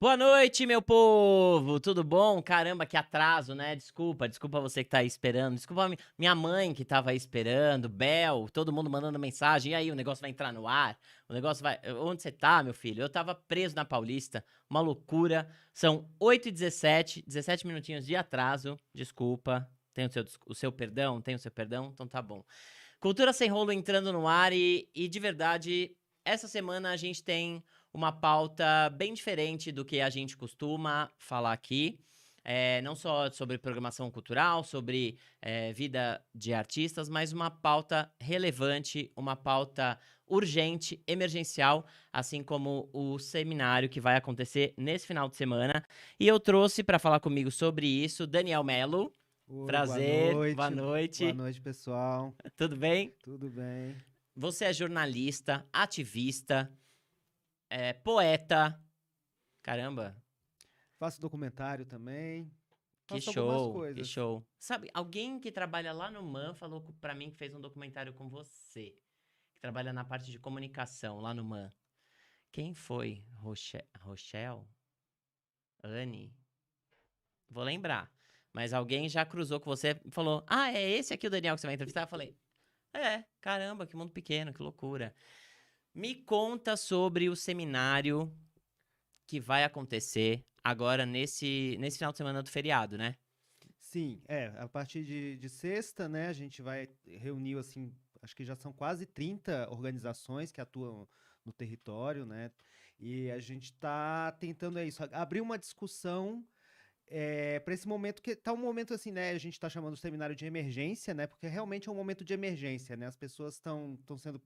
Boa noite, meu povo! Tudo bom? Caramba, que atraso, né? Desculpa você que tá aí esperando. Desculpa minha mãe que tava aí esperando, Bel, todo mundo mandando mensagem. E aí, o negócio vai entrar no ar? O negócio vai. Onde você tá, meu filho? Eu tava preso na Paulista, uma loucura. São 8h17, 17 minutinhos de atraso. Desculpa. Tem o seu perdão? Tem o seu perdão? Então tá bom. Cultura Sem Rolo entrando no ar e de verdade, essa semana a gente tem uma pauta bem diferente do que a gente costuma falar aqui. Não só sobre programação cultural, sobre vida de artistas, mas uma pauta relevante, uma pauta urgente, emergencial, assim como o seminário que vai acontecer nesse final de semana. E eu trouxe para falar comigo sobre isso Daniel Melo. Oi, boa Prazer, boa noite. Boa noite. noite, pessoal. Tudo bem? Tudo bem? Você é jornalista, ativista, poeta. Caramba, Faço documentário também. que Faço algumas show, que coisas. show. Sabe, alguém que trabalha lá no MAN falou pra mim que fez um documentário com você. Que trabalha na parte de comunicação lá no MAN. Quem foi? Rochelle? Anne? Vou lembrar. Mas alguém já cruzou com você e falou: Ah, é esse aqui o Daniel que você vai entrevistar? Eu falei: caramba, que mundo pequeno, que loucura. Me conta sobre o seminário que vai acontecer agora nesse final de semana do feriado, né? Sim, a partir de sexta, né, a gente vai reunir, assim, acho que já são quase 30 organizações que atuam no território, né, e a gente está tentando, abrir uma discussão para esse momento que tá um momento assim, né? A gente está chamando o seminário de emergência, né? Porque realmente é um momento de emergência, né? As pessoas estão sendo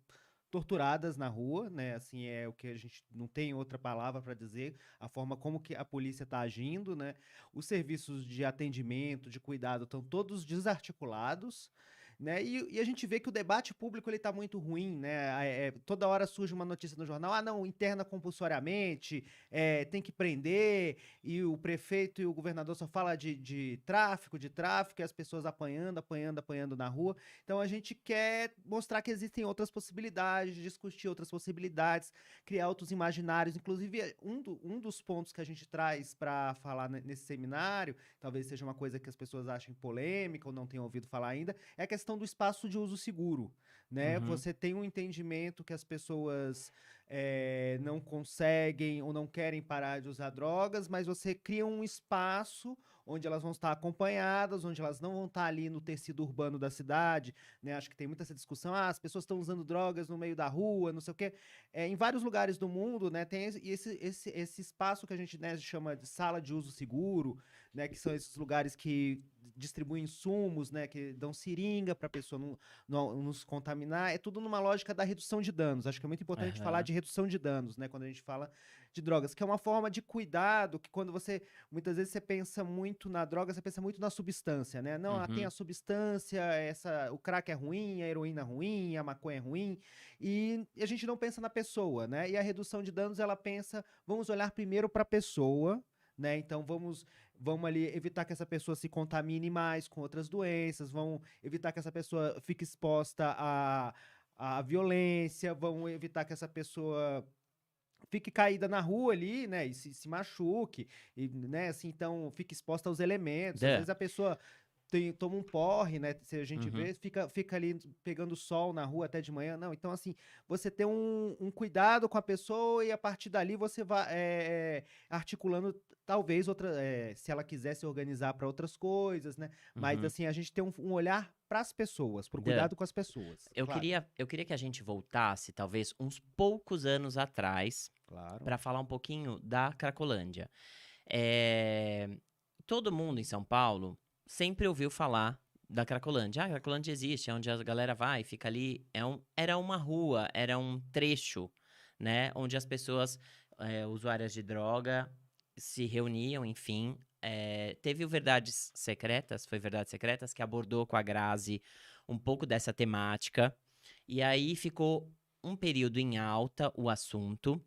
torturadas na rua, né? Assim é o que a gente não tem outra palavra para dizer, a forma como que a polícia está agindo, né? Os serviços de atendimento, de cuidado estão todos desarticulados. Né? E a gente vê que o debate público ele está muito ruim, né? Toda hora surge uma notícia no jornal, não, interna compulsoriamente, tem que prender, e o prefeito e o governador só fala de tráfico, e as pessoas apanhando na rua. Então a gente quer mostrar que existem outras possibilidades, discutir outras possibilidades, criar outros imaginários. Inclusive, um dos pontos que a gente traz para falar nesse seminário, talvez seja uma coisa que as pessoas achem polêmica ou não tenham ouvido falar ainda, é a questão do espaço de uso seguro. Né? Uhum. Você tem um entendimento que as pessoas não conseguem ou não querem parar de usar drogas, mas você cria um espaço onde elas vão estar acompanhadas, onde elas não vão estar ali no tecido urbano da cidade, né? Acho que tem muita essa discussão, as pessoas estão usando drogas no meio da rua, não sei o quê. Em vários lugares do mundo, né, tem esse espaço que a gente, né, chama de sala de uso seguro, né, que são esses lugares que distribuem insumos, né, que dão seringa para a pessoa não se contaminar. É tudo numa lógica da redução de danos. Acho que é muito importante a gente falar Aham. de redução de danos, né, quando a gente fala de drogas, que é uma forma de cuidado que quando muitas vezes você pensa muito na droga, você pensa muito na substância, né? Não, tem a Uhum. substância, o crack é ruim, a heroína é ruim, a maconha é ruim, e a gente não pensa na pessoa, né? E a redução de danos, ela pensa, vamos olhar primeiro para a pessoa, né? Então vamos ali evitar que essa pessoa se contamine mais com outras doenças, vamos evitar que essa pessoa fique exposta à violência, vamos evitar que essa pessoa fique caída na rua ali, né, e se machuque, e, né, assim, então fique exposta aos elementos. Às Duh. vezes a pessoa toma um porre, né, se a gente Uhum. vê, fica ali pegando sol na rua até de manhã. Não, então assim, você tem um cuidado com a pessoa e a partir dali você vai articulando talvez se ela quiser se organizar para outras coisas, né, mas Uhum. assim, a gente tem um olhar para as pessoas, para o Duh. cuidado com as pessoas, Eu claro. queria, eu queria que a gente voltasse, talvez, uns poucos anos atrás, Claro. para falar um pouquinho da Cracolândia. É, Todo mundo em São Paulo sempre ouviu falar da Cracolândia. Ah, a Cracolândia existe, é onde a galera vai, fica ali. Era uma rua, era um trecho, né? Onde as pessoas, usuárias de droga, se reuniam, enfim. Teve o Verdades Secretas, foi Verdades Secretas, que abordou com a Grazi um pouco dessa temática. E aí ficou um período em alta o assunto.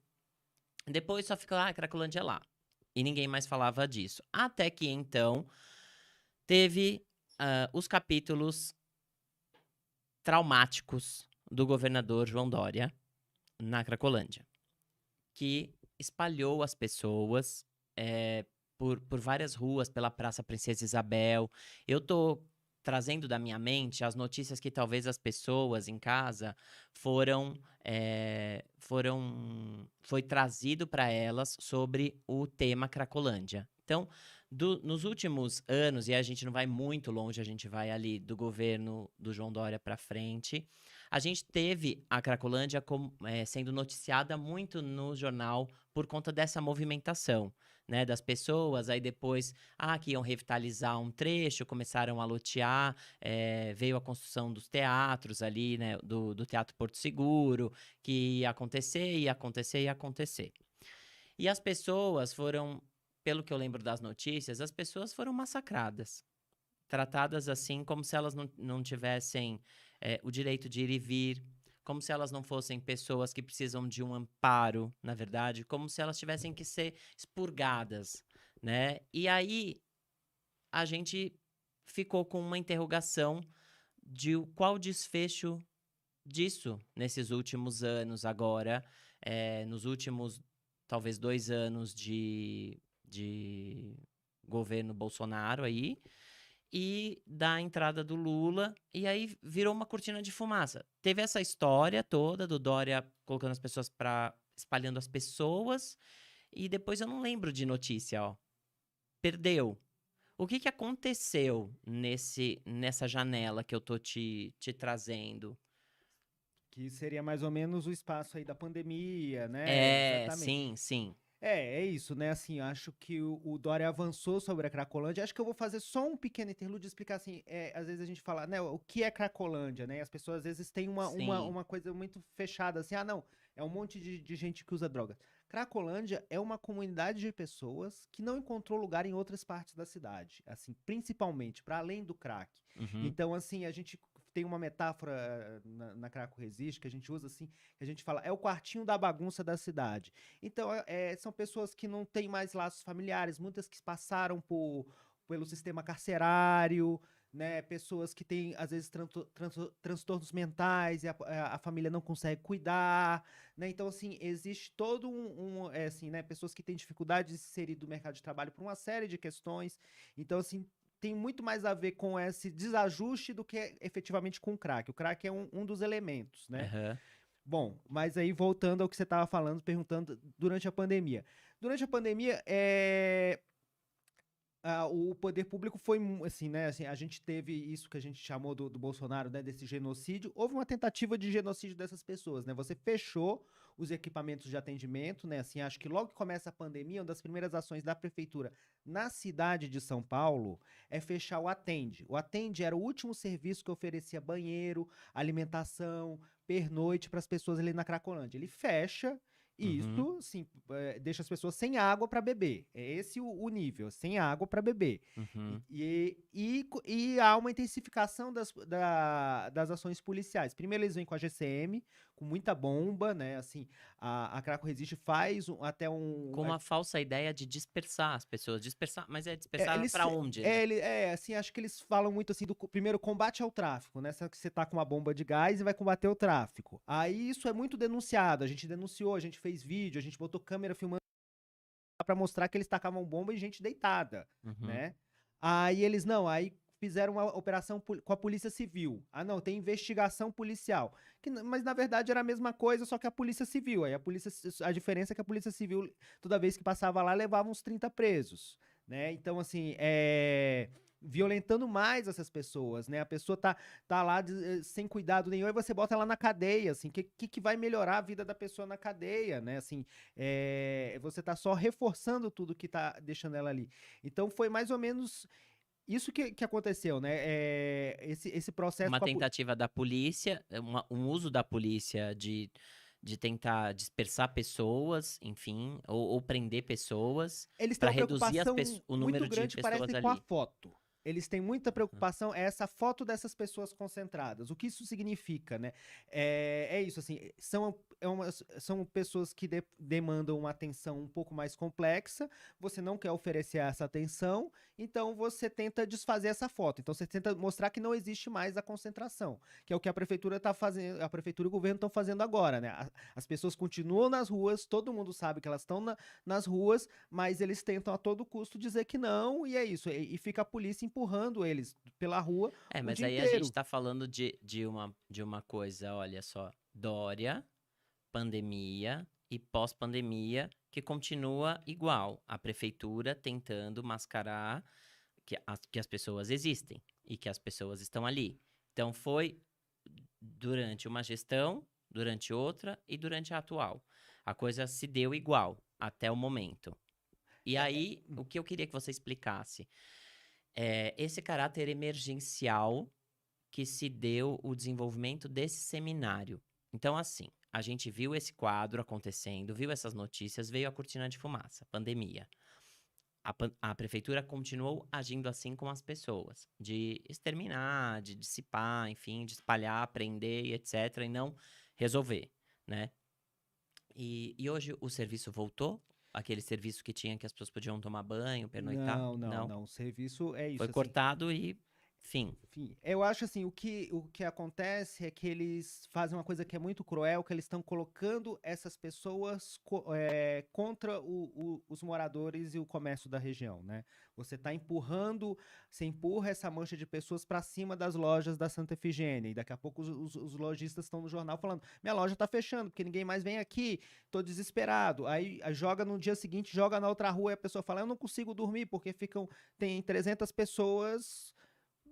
Depois só ficou, Cracolândia é lá. E ninguém mais falava disso. Até que então teve os capítulos traumáticos do governador João Dória na Cracolândia, que espalhou as pessoas. por várias ruas, pela Praça Princesa Isabel. Eu tô trazendo da minha mente as notícias que talvez as pessoas em casa foram, foi trazido para elas sobre o tema Cracolândia. Então, nos últimos anos, e a gente não vai muito longe, a gente vai ali do governo do João Dória para frente, a gente teve a Cracolândia sendo noticiada muito no jornal por conta dessa movimentação, né, das pessoas. Aí depois, que iam revitalizar um trecho, começaram a lotear, veio a construção dos teatros ali, né, do Teatro Porto Seguro, que ia acontecer, ia acontecer, ia acontecer. E as pessoas foram, pelo que eu lembro das notícias, as pessoas foram massacradas, tratadas assim como se elas não tivessem o direito de ir e vir, como se elas não fossem pessoas que precisam de um amparo, na verdade, como se elas tivessem que ser expurgadas, né? E aí a gente ficou com uma interrogação de qual o desfecho disso nesses últimos anos agora, nos últimos, talvez 2 anos de governo Bolsonaro aí, e da entrada do Lula, e aí virou uma cortina de fumaça. Teve essa história toda do Dória colocando as pessoas espalhando as pessoas, e depois eu não lembro de notícia, ó. Perdeu. O que aconteceu nessa janela que eu tô te trazendo? Que seria mais ou menos o espaço aí da pandemia, né? Exatamente. Sim. É isso, né? Assim, eu acho que o Dória avançou sobre a Cracolândia. Acho que eu vou fazer só um pequeno interlúdio e explicar assim. Às vezes a gente fala, né? O que é Cracolândia, né? As pessoas às vezes têm Sim. uma coisa muito fechada, assim. Não, é um monte de gente que usa drogas. Cracolândia é uma comunidade de pessoas que não encontrou lugar em outras partes da cidade, assim, principalmente para além do crack. Uhum. Então, assim, a gente tem uma metáfora na Craco Resiste que a gente usa assim, que a gente fala, é o quartinho da bagunça da cidade. Então, são pessoas que não têm mais laços familiares, muitas que passaram pelo sistema carcerário, né? Pessoas que têm, às vezes, transtornos mentais e a família não consegue cuidar, né? Então, assim, existe todo assim, né? Pessoas que têm dificuldade de se inserir do mercado de trabalho por uma série de questões. Então, assim, tem muito mais a ver com esse desajuste do que efetivamente com o crack. O crack é um dos elementos, né? Uhum. Bom, mas aí voltando ao que você estava falando, perguntando durante a pandemia. Durante a pandemia, o poder público foi assim, né? Assim, a gente teve isso que a gente chamou do Bolsonaro, né? Desse genocídio. Houve uma tentativa de genocídio dessas pessoas, né? Você fechou os equipamentos de atendimento, né? Assim, acho que logo que começa a pandemia, uma das primeiras ações da prefeitura na cidade de São Paulo é fechar o Atende. O Atende era o último serviço que oferecia banheiro, alimentação, pernoite para as pessoas ali na Cracolândia. Ele fecha. Uhum. Isso, sim, deixa as pessoas sem água para beber. É esse o nível, sem água para beber. Uhum. E há uma intensificação das ações policiais. Primeiro eles vêm com a GCM, com muita bomba, né? Assim, a Craco Resiste faz até Com uma falsa ideia de dispersar as pessoas. Dispersar, mas dispersar eles, pra onde, né? assim, acho que eles falam muito assim do primeiro combate ao tráfico, né? Que você tá com uma bomba de gás e vai combater o tráfico. Aí isso é muito denunciado. A gente denunciou, a gente fez vídeo, a gente botou câmera filmando pra mostrar que eles tacavam bomba em gente deitada, Uhum. né? Aí fizeram uma operação com a Polícia Civil. Não, tem investigação policial. Mas na verdade era a mesma coisa, só que a Polícia Civil. Aí a diferença é que a Polícia Civil, toda vez que passava lá, levava uns 30 presos, né? Então, assim, violentando mais essas pessoas, né? A pessoa tá lá sem cuidado nenhum, e você bota ela na cadeia, assim, que vai melhorar a vida da pessoa na cadeia, né? Assim, você tá só reforçando tudo que tá deixando ela ali. Então foi mais ou menos isso que aconteceu, né? Esse processo Uma com a tentativa da polícia, um uso da polícia de tentar dispersar pessoas, enfim, ou prender pessoas, eles têm para uma reduzir preocupação o muito número de grande, pessoas parece, com a ali. foto. Eles têm muita preocupação, é essa foto dessas pessoas concentradas. O que isso significa, né? É isso, assim, são pessoas que demandam uma atenção um pouco mais complexa, você não quer oferecer essa atenção, então você tenta desfazer essa foto. Então você tenta mostrar que não existe mais a concentração, que é o que a prefeitura está fazendo, a prefeitura e o governo estão fazendo agora, né? As pessoas continuam nas ruas, todo mundo sabe que elas estão nas ruas, mas eles tentam a todo custo dizer que não, e é isso. E fica a polícia empurrando eles pela rua o Mas dia aí a gente inteiro. tá falando de uma coisa, olha só, Dória, pandemia e pós-pandemia, que continua igual. A prefeitura tentando mascarar que as pessoas existem e que as pessoas estão ali. Então foi durante uma gestão, durante outra e durante a atual. A coisa se deu igual até o momento. E aí, o que eu queria que você explicasse é esse caráter emergencial que se deu o desenvolvimento desse seminário. Então, assim, a gente viu esse quadro acontecendo, viu essas notícias, veio a cortina de fumaça, pandemia. A prefeitura continuou agindo assim com as pessoas, de exterminar, de dissipar, enfim, de espalhar, prender e etc., e não resolver, né? E hoje o serviço voltou? Aquele serviço que tinha que as pessoas podiam tomar banho, pernoitar? Não, não, Não. não. O serviço é Foi isso, assim. cortado e fim. Enfim, eu acho assim, o que acontece é que eles fazem uma coisa que é muito cruel, que eles estão colocando essas pessoas contra os moradores e o comércio da região, né? Você empurra essa mancha de pessoas para cima das lojas da Santa Efigênia, e daqui a pouco os lojistas estão no jornal falando, minha loja tá fechando, porque ninguém mais vem aqui, tô desesperado. Aí joga no dia seguinte, joga na outra rua, e a pessoa fala, eu não consigo dormir, porque tem 300 pessoas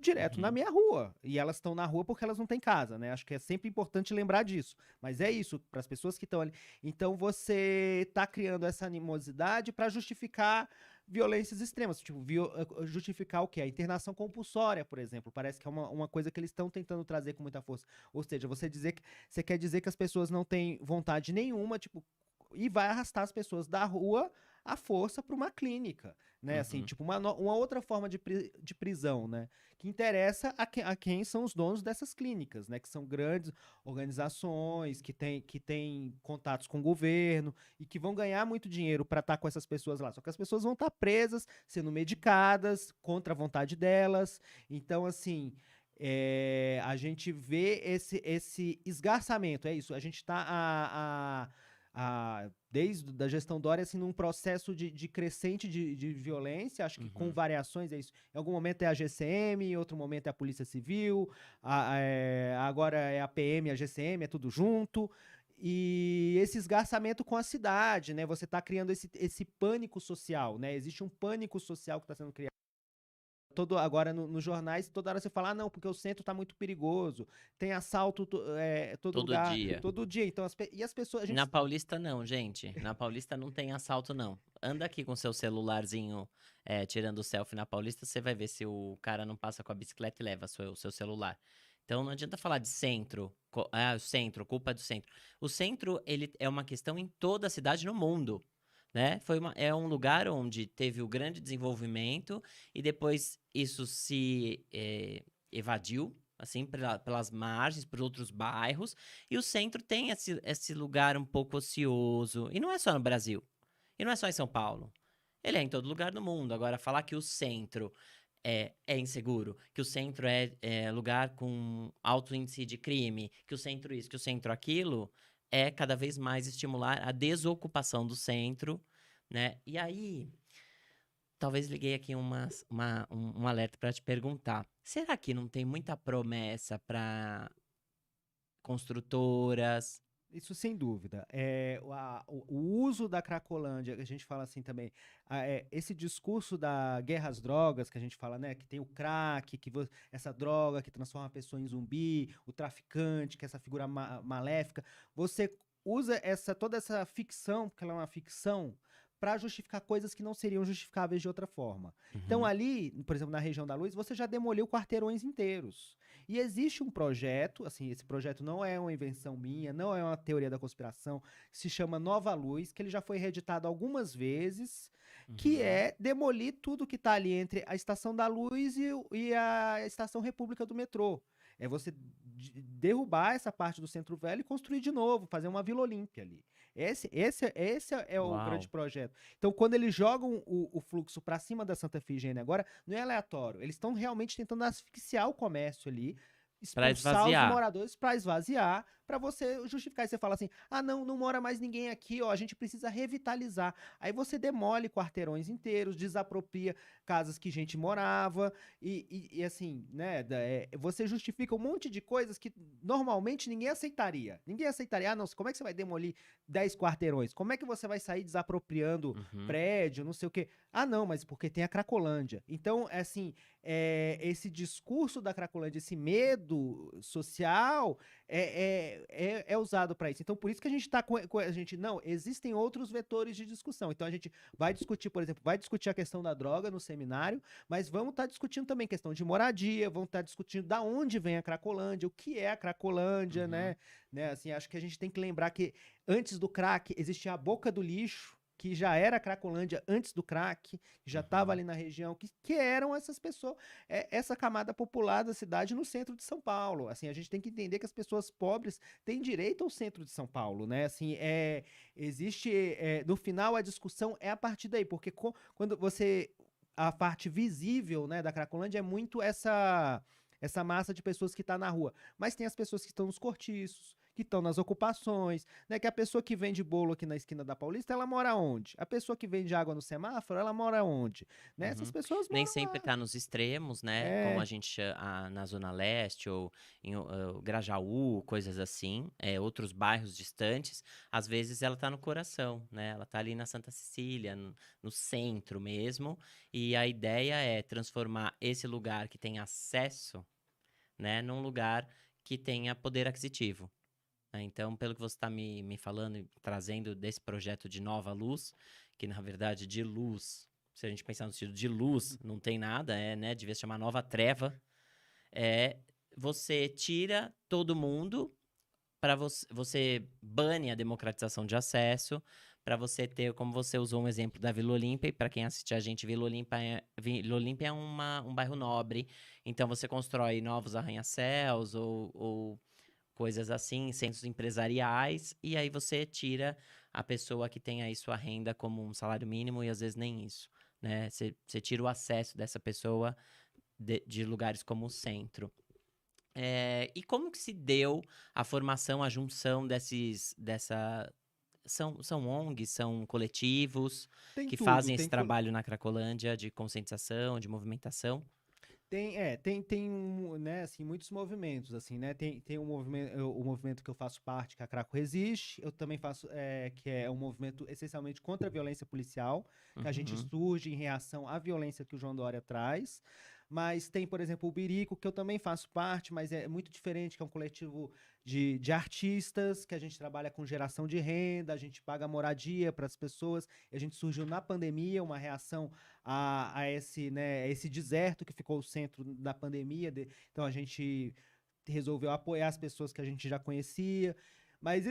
direto na Uhum. minha rua. E elas estão na rua porque elas não têm casa, né? Acho que é sempre importante lembrar disso. Mas é isso, para as pessoas que estão ali. Então você tá criando essa animosidade para justificar violências extremas. Tipo, justificar o quê? A internação compulsória, por exemplo. Parece que é uma coisa que eles estão tentando trazer com muita força. Ou seja, você quer dizer que as pessoas não têm vontade nenhuma, tipo, e vai arrastar as pessoas da rua à força para uma clínica, né? Assim, Uhum. tipo, uma outra forma de prisão, né? Que interessa a quem são os donos dessas clínicas, né? Que são grandes organizações, que têm contatos com o governo e que vão ganhar muito dinheiro para estar com essas pessoas lá. Só que as pessoas vão estar presas, sendo medicadas, contra a vontade delas. Então, assim, a gente vê esse esgarçamento, é isso. A gente está desde a gestão Dória, assim, num processo de crescente de violência, acho que com Uhum. variações, é isso. Em algum momento é a GCM, em outro momento é a Polícia Civil, agora é a PM, a GCM, é tudo junto. E esse esgarçamento com a cidade, né? Você está criando esse pânico social, né? Existe um pânico social que está sendo criado. Agora nos jornais, toda hora você fala, não, porque o centro tá muito perigoso, tem assalto todo Todo lugar, dia. todo dia. Então, e as pessoas, a Na gente. Paulista não, gente. Na Paulista não tem assalto, não. Anda aqui com seu celularzinho, tirando selfie na Paulista, você vai ver se o cara não passa com a bicicleta e leva o seu celular. Então não adianta falar de centro. O centro, culpa é do centro. O centro, ele é uma questão em toda a cidade no mundo, né? É um lugar onde teve o grande desenvolvimento e depois isso se evadiu, assim, pelas margens, por outros bairros. E o centro tem esse lugar um pouco ocioso. E não é só no Brasil. E não é só em São Paulo. Ele é em todo lugar do mundo. Agora, falar que o centro é inseguro, que o centro é lugar com alto índice de crime, que o centro isso, que o centro aquilo, é cada vez mais estimular a desocupação do centro, né? E aí, talvez liguei aqui um alerta para te perguntar: será que não tem muita promessa para construtoras? Isso sem dúvida. O uso da Cracolândia, que a gente fala assim também, esse discurso da guerra às drogas, que a gente fala, né, que tem o crack, essa droga que transforma a pessoa em zumbi, o traficante, que é essa figura maléfica, você usa toda essa ficção, porque ela é uma ficção, para justificar coisas que não seriam justificáveis de outra forma. Então, Uhum. ali, por exemplo, na região da Luz, você já demoliu quarteirões inteiros. E existe um projeto, assim, esse projeto não é uma invenção minha, não é uma teoria da conspiração, se chama Nova Luz, que ele já foi reeditado algumas vezes, que Uhum. é demolir tudo que está ali entre a Estação da Luz e a Estação República do metrô. É você derrubar essa parte do Centro Velho e construir de novo, fazer uma Vila Olímpia ali. Esse é o grande Uau. projeto. Então, quando eles jogam o fluxo para cima da Santa Efigênia agora, não é aleatório. Eles estão realmente tentando asfixiar o comércio ali, Pra expulsar os esvaziar. moradores para esvaziar, para você justificar. E você fala assim: ah, não, não mora mais ninguém aqui, ó, a gente precisa revitalizar. Aí você demole quarteirões inteiros, desapropria casas que gente morava, e assim, né? Você justifica um monte de coisas que normalmente ninguém aceitaria. Ninguém aceitaria. Ah, não, como é que você vai demolir 10 quarteirões? Como é que você vai sair desapropriando Uhum. prédio, não sei o quê? Ah, não, mas porque tem a Cracolândia. Então, é assim, esse discurso da Cracolândia, esse medo social, é usado para isso. Então, por isso que a gente está com a gente, não, existem outros vetores de discussão. Então, a gente vai discutir, por exemplo, vai discutir a questão da droga no seminário, mas vamos estar discutindo também questão de moradia, vamos estar discutindo da onde vem a Cracolândia, o que é a Cracolândia, Uhum. né? Assim, acho que a gente tem que lembrar que antes do crack existia a Boca do Lixo, que já era a Cracolândia antes do crack, que já estava Uhum. ali na região, que eram essas pessoas, essa camada popular da cidade no centro de São Paulo. Assim, a gente tem que entender que as pessoas pobres têm direito ao centro de São Paulo, né? Assim, existe, no final a discussão é a partir daí, porque quando você a parte visível, né, da Cracolândia é muito essa massa de pessoas que está na rua, mas tem as pessoas que estão nos cortiços, que estão nas ocupações, né? Que a pessoa que vende bolo aqui na esquina da Paulista, ela mora onde? A pessoa que vende água no semáforo, ela mora onde? Né? Essas Uhum. pessoas Nem moram sempre lá. tá nos extremos, né? Como a É, gente chama na Zona Leste ou em Grajaú, coisas assim, outros bairros distantes. Às vezes ela tá no coração, né? Ela tá ali na Santa Cecília, no centro mesmo. E a ideia é transformar esse lugar que tem acesso, né, num lugar que tenha poder aquisitivo. Né? Então, pelo que você está me falando e trazendo desse projeto de Nova Luz, que na verdade de luz, se a gente pensar no sentido de luz, não tem nada, né? Devia se chamar Nova Treva. É, você tira todo mundo para você bane a democratização de acesso, para você ter, como você usou um exemplo da Vila Olímpia, e para quem assiste a gente, Vila Olímpia é um bairro nobre, então você constrói novos arranha-céus ou coisas assim, centros empresariais, e aí você tira a pessoa que tem aí sua renda como um salário mínimo e às vezes nem isso, né? Você tira o acesso dessa pessoa de lugares como o centro. E como que se deu a formação, a junção são ONGs, são coletivos tem que tudo, fazem esse trabalho na Cracolândia de conscientização, de movimentação? tem né, assim, muitos movimentos, assim, né? Tem um movimento, o movimento que eu faço parte, que é a Craco Resiste. Eu também faço, que é um movimento essencialmente contra a violência policial, que a gente Uhum, surge em reação à violência que o João Dória traz. Mas tem, por exemplo, o Birico, que eu também faço parte, mas é muito diferente, que é um coletivo de artistas, que a gente trabalha com geração de renda, a gente paga moradia para as pessoas. E a gente surgiu na pandemia, uma reação a esse, né, esse deserto que ficou o centro da pandemia. Então a gente resolveu apoiar as pessoas que a gente já conhecia. Mas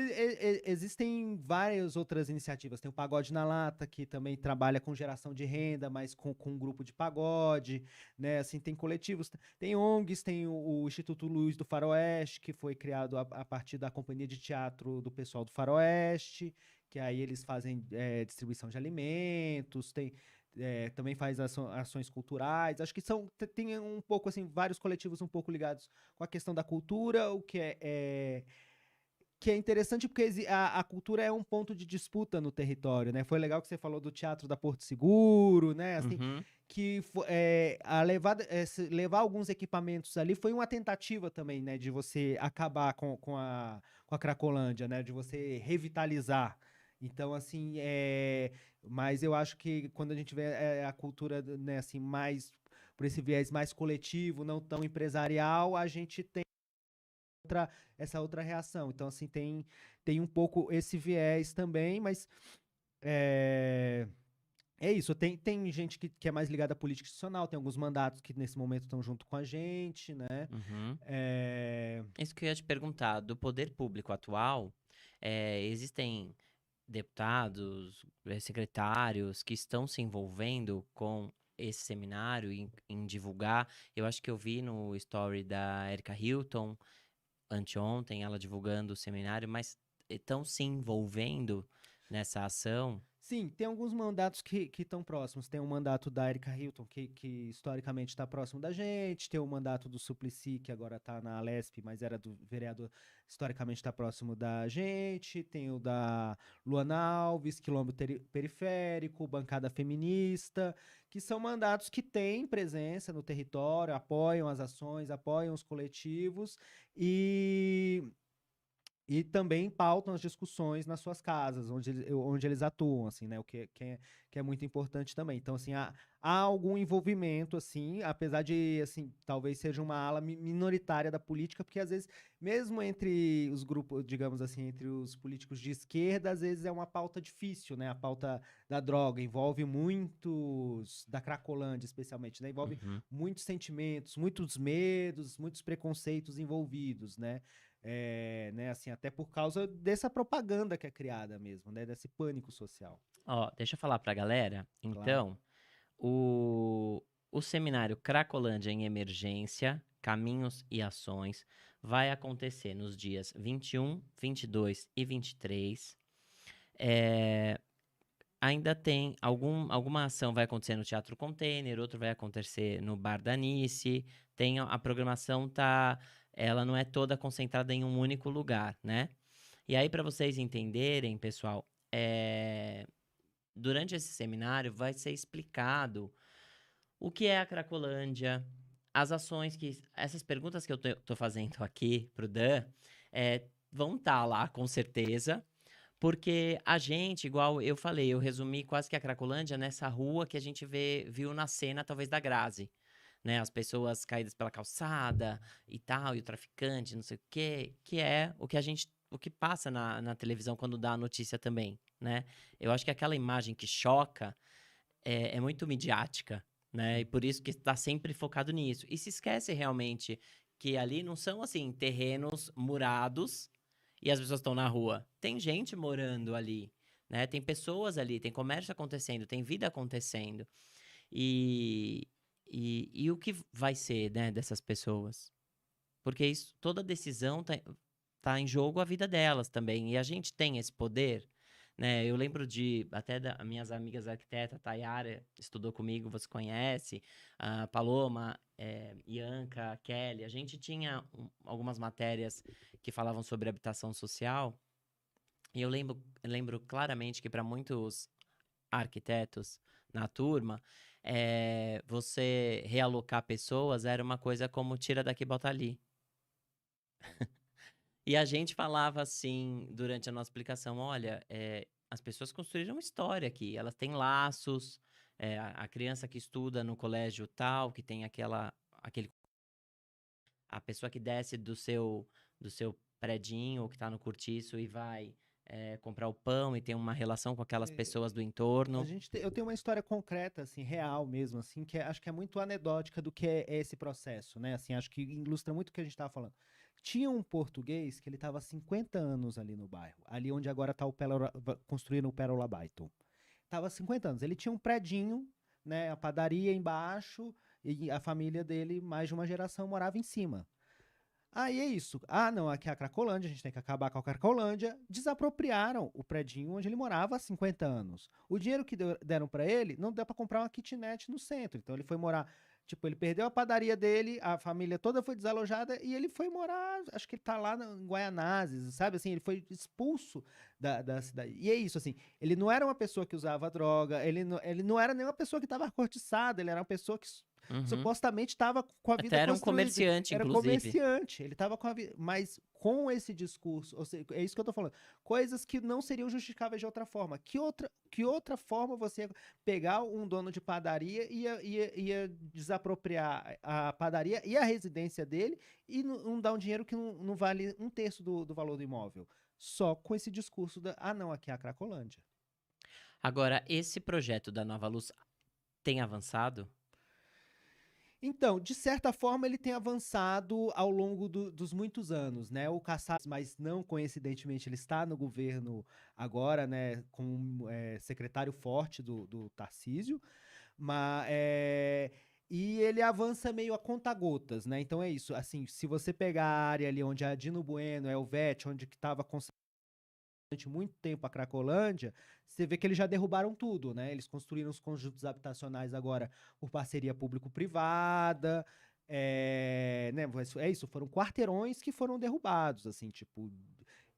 existem várias outras iniciativas. Tem o Pagode na Lata, que também trabalha com geração de renda, mas com um grupo de pagode, né? Assim, tem coletivos, tem ONGs, tem o Instituto Luz do Faroeste, que foi criado a partir da companhia de teatro do pessoal do Faroeste, que aí eles fazem distribuição de alimentos, também faz ações culturais. Acho que tem um pouco assim, vários coletivos um pouco ligados com a questão da cultura, o que é interessante porque a cultura é um ponto de disputa no território, né? Foi legal que você falou do Teatro da Porto Seguro, né? Assim, uhum, que levar alguns equipamentos ali foi uma tentativa também, né? De você acabar com a Cracolândia, né? De você revitalizar. Então, assim, mas eu acho que quando a gente vê a cultura, né, assim, mais por esse viés mais coletivo, não tão empresarial, a gente tem essa outra reação. Então, assim, tem um pouco esse viés também, mas é, é isso. Tem gente que é mais ligada à política institucional, tem alguns mandatos que nesse momento estão junto com a gente, né? uhum. É, Isso que eu ia te perguntar, do poder público atual, existem deputados, secretários que estão se envolvendo com esse seminário em divulgar. Eu acho que eu vi no story da Erika Hilton anteontem, ela divulgando o seminário, mas estão se envolvendo nessa ação. Sim, tem alguns mandatos que estão próximos. Tem o mandato da Erika Hilton, que historicamente está próximo da gente. Tem o mandato do Suplicy, que agora está na Alesp, mas era do vereador, historicamente está próximo da gente. Tem o da Luana Alves, Quilombo Periférico, Bancada Feminista, que são mandatos que têm presença no território, apoiam as ações, apoiam os coletivos e também pautam as discussões nas suas casas, onde eles atuam, assim, né? O que é muito importante também. Então, assim, há algum envolvimento, assim, apesar de, assim, talvez seja uma ala minoritária da política, porque às vezes, mesmo entre os grupos, digamos assim, entre os políticos de esquerda, às vezes é uma pauta difícil, né? A pauta da droga envolve muitos, da Cracolândia especialmente, né? Envolve Uhum. muitos sentimentos, muitos medos, muitos preconceitos envolvidos, né? Né, assim, até por causa dessa propaganda que é criada mesmo, né, desse pânico social. Ó, deixa eu falar pra galera. Claro. Então, o seminário Cracolândia em Emergência, Caminhos e Ações vai acontecer nos dias 21, 22 e 23. É, ainda tem alguma ação vai acontecer no Teatro Container, outra vai acontecer no Bar da Nice. A programação ela não é toda concentrada em um único lugar, né? E aí, para vocês entenderem, pessoal, durante esse seminário vai ser explicado o que é a Cracolândia, as ações essas perguntas que eu tô fazendo aqui pro Dan, vão estar lá, com certeza. Porque a gente, igual eu falei, eu resumi quase que a Cracolândia nessa rua que a gente viu na cena, talvez, da Grazi. Né? As pessoas caídas pela calçada e tal, e o traficante, não sei o quê, que é o que passa na televisão quando dá a notícia também, né? Eu acho que aquela imagem que choca é muito midiática, né? E por isso que está sempre focado nisso. E se esquece realmente que ali não são, assim, terrenos murados e as pessoas estão na rua. Tem gente morando ali, né? Tem pessoas ali, tem comércio acontecendo, tem vida acontecendo. E, e o que vai ser, né, dessas pessoas? Porque toda decisão tá em jogo a vida delas também. E a gente tem esse poder, né? Eu lembro até das minhas amigas arquitetas, Tayara estudou comigo, você conhece, a Paloma, Ianca, Kelly. A gente tinha algumas matérias que falavam sobre habitação social. E eu lembro claramente que para muitos arquitetos na turma, você realocar pessoas era uma coisa como tira daqui, bota ali. E a gente falava assim, durante a nossa explicação, olha, as pessoas construíram história aqui, elas têm laços, a criança que estuda no colégio tal, que tem a pessoa que desce do seu predinho, ou que está no cortiço e vai comprar o pão e tem uma relação com aquelas pessoas do entorno. Eu tenho uma história concreta, assim, real mesmo, assim, acho que é muito anedótica do que é esse processo, né? Assim, acho que ilustra muito o que a gente estava falando. Tinha um português que ele estava há 50 anos ali no bairro, ali onde agora está construindo o Pérola Byton. Tava há 50 anos. Ele tinha um predinho, né, a padaria embaixo, e a família dele, mais de uma geração, morava em cima. Aí é isso. Ah, não, aqui é a Cracolândia, a gente tem que acabar com a Cracolândia. Desapropriaram o predinho onde ele morava há 50 anos. O dinheiro que deram para ele não deu para comprar uma kitnet no centro. Então ele foi morar. Tipo, ele perdeu a padaria dele, a família toda foi desalojada e ele foi morar. Acho que ele tá lá em Guaianazes, sabe? Assim, ele foi expulso da cidade. E é isso, assim. Ele não era uma pessoa que usava droga, ele não era nenhuma pessoa que estava cortiçada, ele era uma pessoa que Uhum. supostamente estava com a vida Até era um construída. comerciante, Era inclusive. comerciante, ele estava com a vida. Mas com esse discurso, ou seja, é isso que eu tô falando. Coisas que não seriam justificáveis de outra forma. Que outra forma você pegar um dono de padaria e ia desapropriar a padaria e a residência dele e não dar um dinheiro que não vale um terço do valor do imóvel? Só com esse discurso ah, não, aqui é a Cracolândia. Agora, esse projeto da Nova Luz tem avançado? Então, de certa forma, ele tem avançado ao longo dos muitos anos, né? O Kassab, mas não coincidentemente, ele está no governo agora, né? Como secretário forte do Tarcísio, mas, e ele avança meio a conta-gotas, né? Então é isso. Assim, se você pegar a área ali onde a Dino Bueno, Elvete, onde que estava durante muito tempo a Cracolândia, você vê que eles já derrubaram tudo, né? Eles construíram os conjuntos habitacionais agora por parceria público-privada, né? É isso, foram quarteirões que foram derrubados, assim, tipo,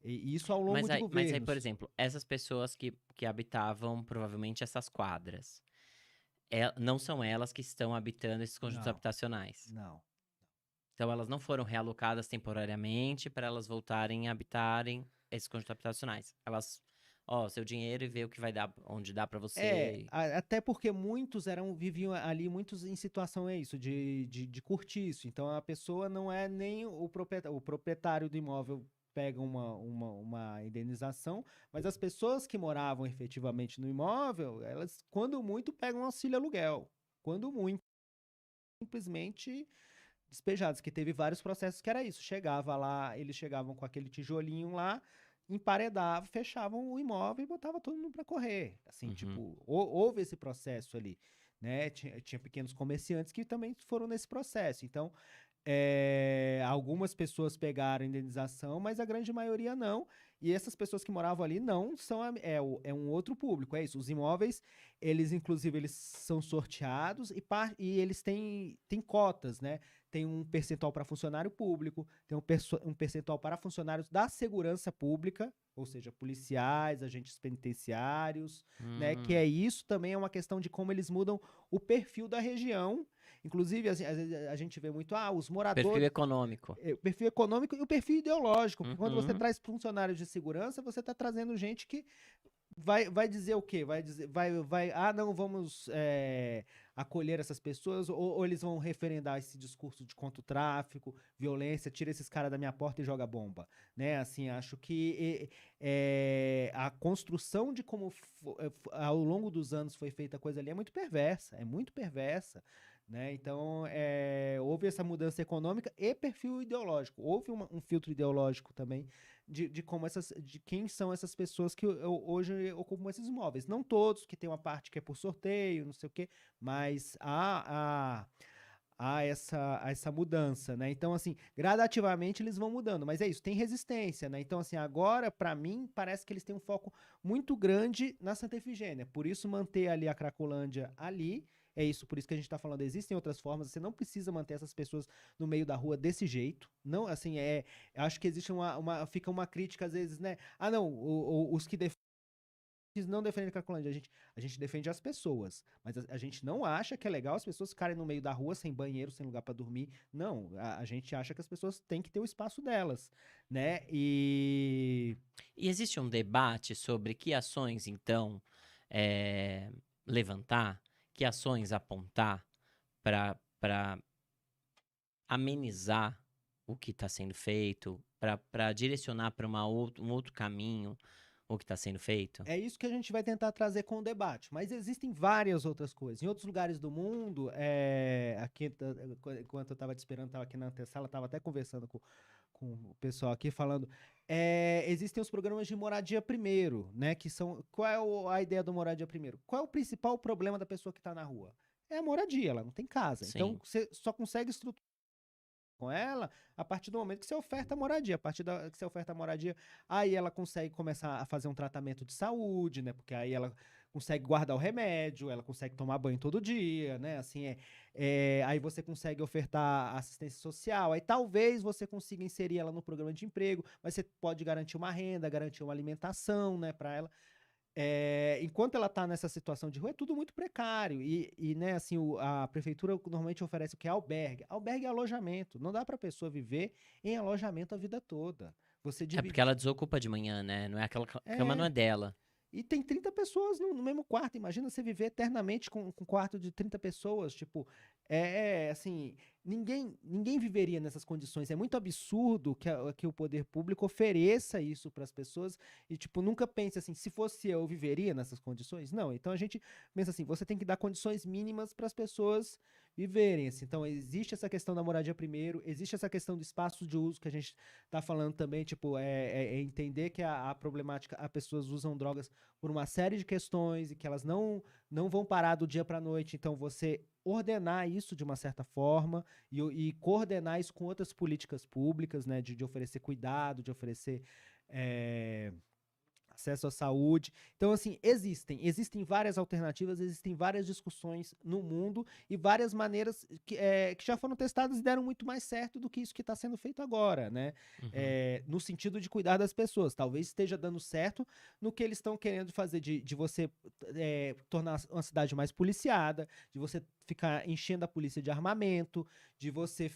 e isso ao longo de Mas aí, por governos. exemplo, essas pessoas que habitavam provavelmente essas quadras, não são elas que estão habitando esses conjuntos Não, habitacionais. não. Então elas não foram realocadas temporariamente para elas voltarem a habitarem esses conjuntos habitacionais. Elas, ó, seu dinheiro e vê o que vai dar, onde dá para você. Até porque muitos viviam ali, muitos em situação de cortiço. Então a pessoa não é nem o proprietário do imóvel pega uma indenização, mas as pessoas que moravam efetivamente no imóvel, elas, quando muito, pegam um auxílio aluguel. Quando muito, simplesmente despejados, que teve vários processos que era isso. Chegava lá, eles chegavam com aquele tijolinho lá, emparedavam, fechavam o imóvel e botavam todo mundo para correr. Assim, Uhum. tipo, houve esse processo ali, né? Tinha pequenos comerciantes que também foram nesse processo. Então, algumas pessoas pegaram indenização, mas a grande maioria não. E essas pessoas que moravam ali não são é um outro público, é isso. Os imóveis, eles inclusive eles são sorteados e eles têm cotas, né? Tem um percentual para funcionário público, tem um percentual para funcionários da segurança pública, ou seja, policiais, agentes penitenciários, né? Que Hum. é isso também é uma questão de como eles mudam o perfil da região. Inclusive, assim, às vezes a gente vê muito, os Perfil moradores, econômico. o perfil econômico e o perfil ideológico, porque quando você Uhum. traz funcionários de segurança, você está trazendo gente que vai dizer o quê? Não, vamos acolher essas pessoas, ou eles vão referendar esse discurso de contra o tráfico, violência, tira esses caras da minha porta e joga bomba, né? Assim, acho que a construção de como ao longo dos anos foi feita a coisa ali é muito perversa, né? Então, houve essa mudança econômica e perfil ideológico. Houve um filtro ideológico também de quem são essas pessoas que hoje ocupam esses imóveis. Não todos, que tem uma parte que é por sorteio, não sei o quê, mas há essa mudança, né? Então, assim, gradativamente eles vão mudando, mas é isso, tem resistência, né? Então, assim, agora, para mim, parece que eles têm um foco muito grande na Santa Efigênia, por isso manter ali a Cracolândia ali, é isso, por isso que a gente tá falando, existem outras formas, você não precisa manter essas pessoas no meio da rua desse jeito, não, assim, acho que existe fica uma crítica às vezes, né? Ah, não, os que não defendem a Cracolândia, a gente defende as pessoas, mas a gente não acha que é legal as pessoas ficarem no meio da rua sem banheiro, sem lugar para dormir. Não, a gente acha que as pessoas têm que ter o espaço delas, né? E existe um debate sobre que ações, então, eh, levantar, que ações apontar para amenizar o que está sendo feito, para direcionar para um outro caminho o que está sendo feito? É isso que a gente vai tentar trazer com o debate, mas existem várias outras coisas. Em outros lugares do mundo, aqui, enquanto eu estava te esperando, estava aqui na antessala, estava até conversando com o pessoal aqui, falando, existem os programas de moradia primeiro, né, que são, qual é a ideia do moradia primeiro? Qual é o principal problema da pessoa que está na rua? É a moradia, ela não tem casa. Então, Sim. você só consegue estruturar com ela a partir do momento que você oferta moradia. A partir que você oferta moradia, aí ela consegue começar a fazer um tratamento de saúde, né? Porque aí ela consegue guardar o remédio, ela consegue tomar banho todo dia, né? Assim, aí você consegue ofertar assistência social, aí talvez você consiga inserir ela no programa de emprego, mas você pode garantir uma renda, garantir uma alimentação, né, para ela. Enquanto ela está nessa situação de rua, é tudo muito precário. Né, assim, a prefeitura normalmente oferece o que é albergue. Albergue é alojamento. Não dá para a pessoa viver em alojamento a vida toda. Você É porque divide. ela desocupa de manhã, né? Não é aquela cama não É, é dela. e tem 30 pessoas no mesmo quarto. Imagina você viver eternamente com um quarto de 30 pessoas. Tipo, assim, ninguém viveria nessas condições. É muito absurdo que o poder público ofereça isso para as pessoas e, tipo, nunca pense assim, se fosse eu viveria nessas condições? Não. Então a gente pensa assim, você tem que dar condições mínimas para as pessoas viverem, assim. Então, existe essa questão da moradia primeiro, existe essa questão do espaço de uso que a gente tá falando também, tipo, é entender que a problemática, as pessoas usam drogas por uma série de questões e que elas não vão parar do dia para noite. Então, você ordenar isso de uma certa forma e coordenar isso com outras políticas públicas, né, de oferecer cuidado, de oferecer é, acesso à saúde. Então, assim, existem várias alternativas, existem várias discussões no mundo e várias maneiras que já foram testadas e deram muito mais certo do que isso que está sendo feito agora, né? Uhum. No sentido de cuidar das pessoas. Talvez esteja dando certo no que eles estão querendo fazer de você tornar uma cidade mais policiada, de você ficar enchendo a polícia de armamento, de você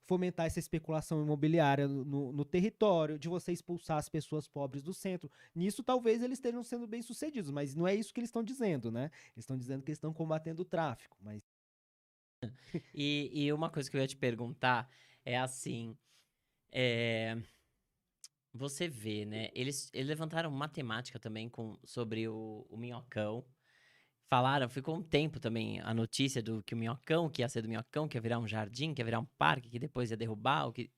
fomentar essa especulação imobiliária no território, de você expulsar as pessoas pobres do centro. Nisso, talvez eles estejam sendo bem-sucedidos, mas não é isso que eles estão dizendo, né? Eles estão dizendo que eles estão combatendo o tráfico, mas... E uma coisa que eu ia te perguntar é assim, é, você vê, né? Eles levantaram matemática também sobre o Minhocão. Falaram, ficou um tempo também a notícia do que o Minhocão, que ia ser do Minhocão, que ia virar um jardim, que ia virar um parque, que depois ia derrubar, o que...